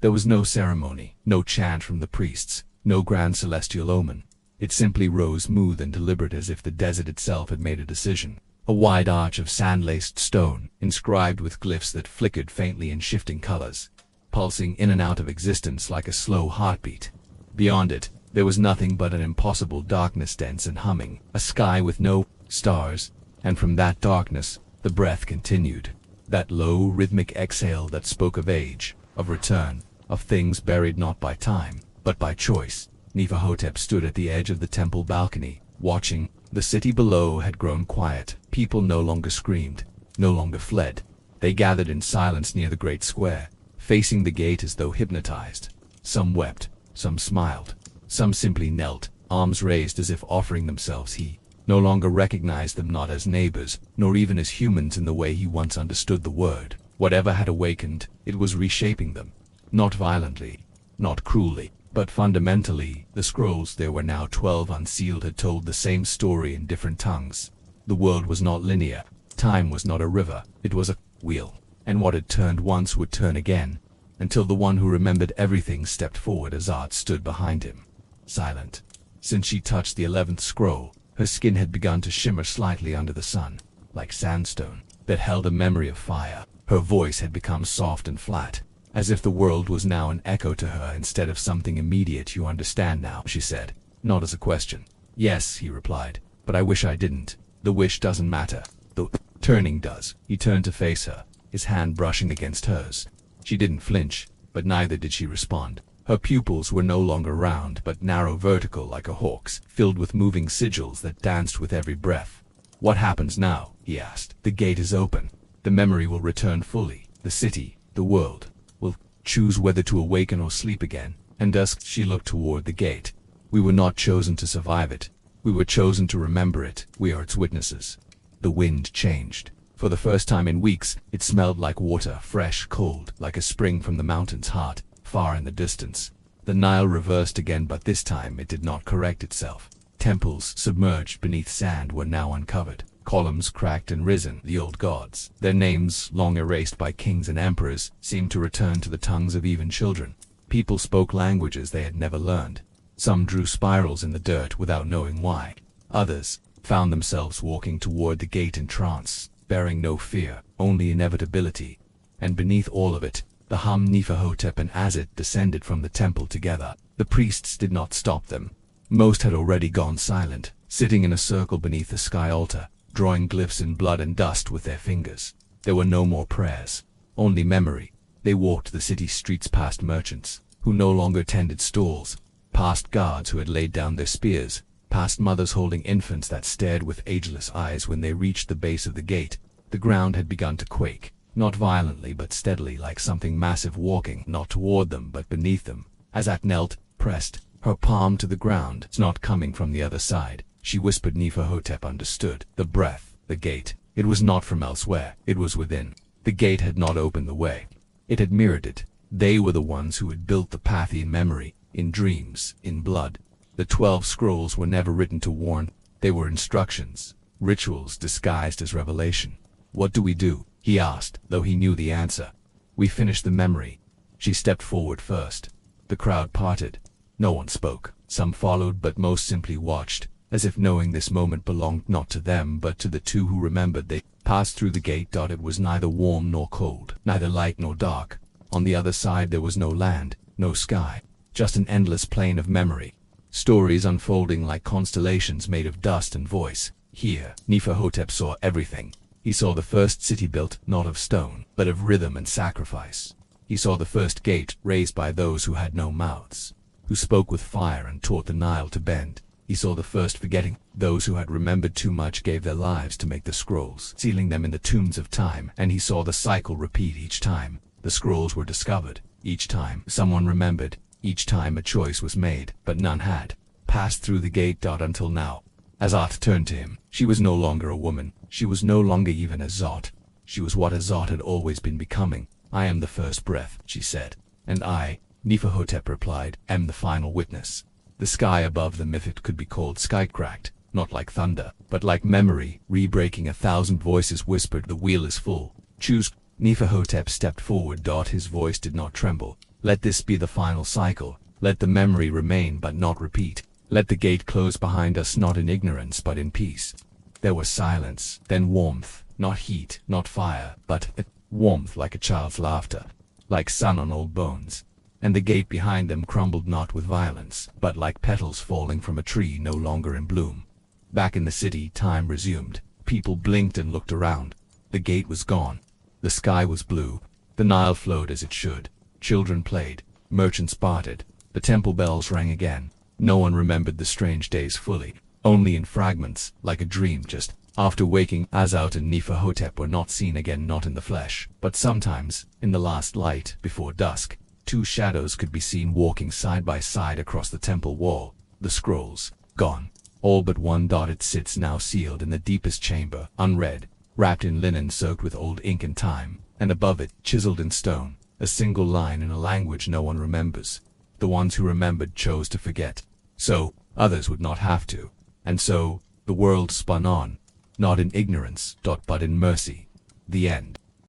There was no ceremony, no chant from the priests, no grand celestial omen. It simply rose smooth and deliberate as if the desert itself had made a decision. A wide arch of sand-laced stone, inscribed with glyphs that flickered faintly in shifting colors, pulsing in and out of existence like a slow heartbeat. Beyond it, there was nothing but an impossible darkness, dense and humming, a sky with no stars, and from that darkness, the breath continued. That low, rhythmic exhale that spoke of age, of return, of things buried not by time, but by choice. Neferhotep stood at the edge of the temple balcony, watching. The city below had grown quiet. People no longer screamed, no longer fled. They gathered in silence near the great square, facing the gate as though hypnotized. Some wept, some smiled, some simply knelt, arms raised as if offering themselves. He no longer recognized them, not as neighbors, nor even as humans in the way he once understood the word. Whatever had awakened, it was reshaping them. Not violently, not cruelly, but fundamentally. The scrolls, there were now 12 unsealed, had told the same story in different tongues. The world was not linear. Time was not a river. It was a wheel. And what had turned once would turn again, until the one who remembered everything stepped forward. Aset stood behind him, silent. Since she touched the 11th scroll, her skin had begun to shimmer slightly under the sun, like sandstone that held a memory of fire. Her voice had become soft and flat, as if the world was now an echo to her instead of something immediate. "You understand now," she said, not as a question. "Yes," he replied, "but I wish I didn't. The wish doesn't matter. The turning does." He turned to face her, his hand brushing against hers. She didn't flinch, but neither did she respond. Her pupils were no longer round, but narrow, vertical like a hawk's, filled with moving sigils that danced with every breath. "What happens now?" he asked. "The gate is open. The memory will return fully. The city, the world, will choose whether to awaken or sleep again." And dusk, she looked toward the gate. "We were not chosen to survive it. We were chosen to remember it. We are its witnesses." The wind changed. For the first time in weeks, it smelled like water, fresh, cold, like a spring from the mountain's heart, far in the distance. The Nile reversed again, but this time it did not correct itself. Temples submerged beneath sand were now uncovered. Columns cracked and risen. The old gods, their names long erased by kings and emperors, seemed to return to the tongues of even children. People spoke languages they had never learned. Some drew spirals in the dirt without knowing why. Others found themselves walking toward the gate in trance, bearing no fear, only inevitability. And beneath all of it, the Neferhotep and Aset descended from the temple together. The priests did not stop them. Most had already gone silent, sitting in a circle beneath the sky altar, drawing glyphs in blood and dust with their fingers. There were no more prayers, only memory. They walked the city streets past merchants, who no longer tended stalls, past guards who had laid down their spears, past mothers holding infants that stared with ageless eyes. When they reached the base of the gate, the ground had begun to quake, not violently but steadily, like something massive walking, not toward them but beneath them. Aset knelt, pressed her palm to the ground. "It's not coming from the other side," she whispered. Neferhotep understood. The breath, the gate. It was not from elsewhere, it was within. The gate had not opened the way. It had mirrored it. They were the ones who had built the path in memory, in dreams, in blood. The 12 scrolls were never written to warn. They were instructions, rituals disguised as revelation. "What do we do?" he asked, though he knew the answer. "We finish the memory." She stepped forward first. The crowd parted. No one spoke. Some followed, but most simply watched, as if knowing this moment belonged not to them but to the two who remembered. They passed through the gate. It was neither warm nor cold, neither light nor dark. On the other side there was no land, no sky, just an endless plain of memory. Stories unfolding like constellations made of dust and voice. Here, Neferhotep saw everything. He saw the first city built, not of stone, but of rhythm and sacrifice. He saw the first gate raised by those who had no mouths, who spoke with fire and taught the Nile to bend. He saw the first forgetting. Those who had remembered too much gave their lives to make the scrolls, sealing them in the tombs of time. And he saw the cycle repeat each time the scrolls were discovered. Each time someone remembered. Each time a choice was made, but none had passed through the gate. Until now. Aset turned to him. She was no longer a woman. She was no longer even Aset. She was what Aset had always been becoming. "I am the first breath," she said. "And I," Neferhotep replied, "am the final witness." The sky above them, if it could be called sky, cracked, not like thunder, but like memory, re-breaking. 1,000 voices whispered, "The wheel is full. Choose." Neferhotep stepped forward. His voice did not tremble. "Let this be the final cycle. Let the memory remain but not repeat. Let the gate close behind us, not in ignorance but in peace." There was silence, then warmth, not heat, not fire, but warmth, like a child's laughter, like sun on old bones. And the gate behind them crumbled, not with violence, but like petals falling from a tree no longer in bloom. Back in the city, time resumed. People blinked and looked around. The gate was gone. The sky was blue. The Nile flowed as it should. Children played. Merchants bartered. The temple bells rang again. No one remembered the strange days fully, only in fragments, like a dream. Just after waking, Aset and Neferhotep were not seen again, not in the flesh, but sometimes, in the last light, before dusk. 2 shadows could be seen walking side by side across the temple wall. The scrolls, gone. All but one. It sits now sealed in the deepest chamber, unread, wrapped in linen soaked with old ink and time, and above it, chiseled in stone, a single line in a language no one remembers. The ones who remembered chose to forget. So, others would not have to. And so, the world spun on, not in ignorance, but in mercy. The end.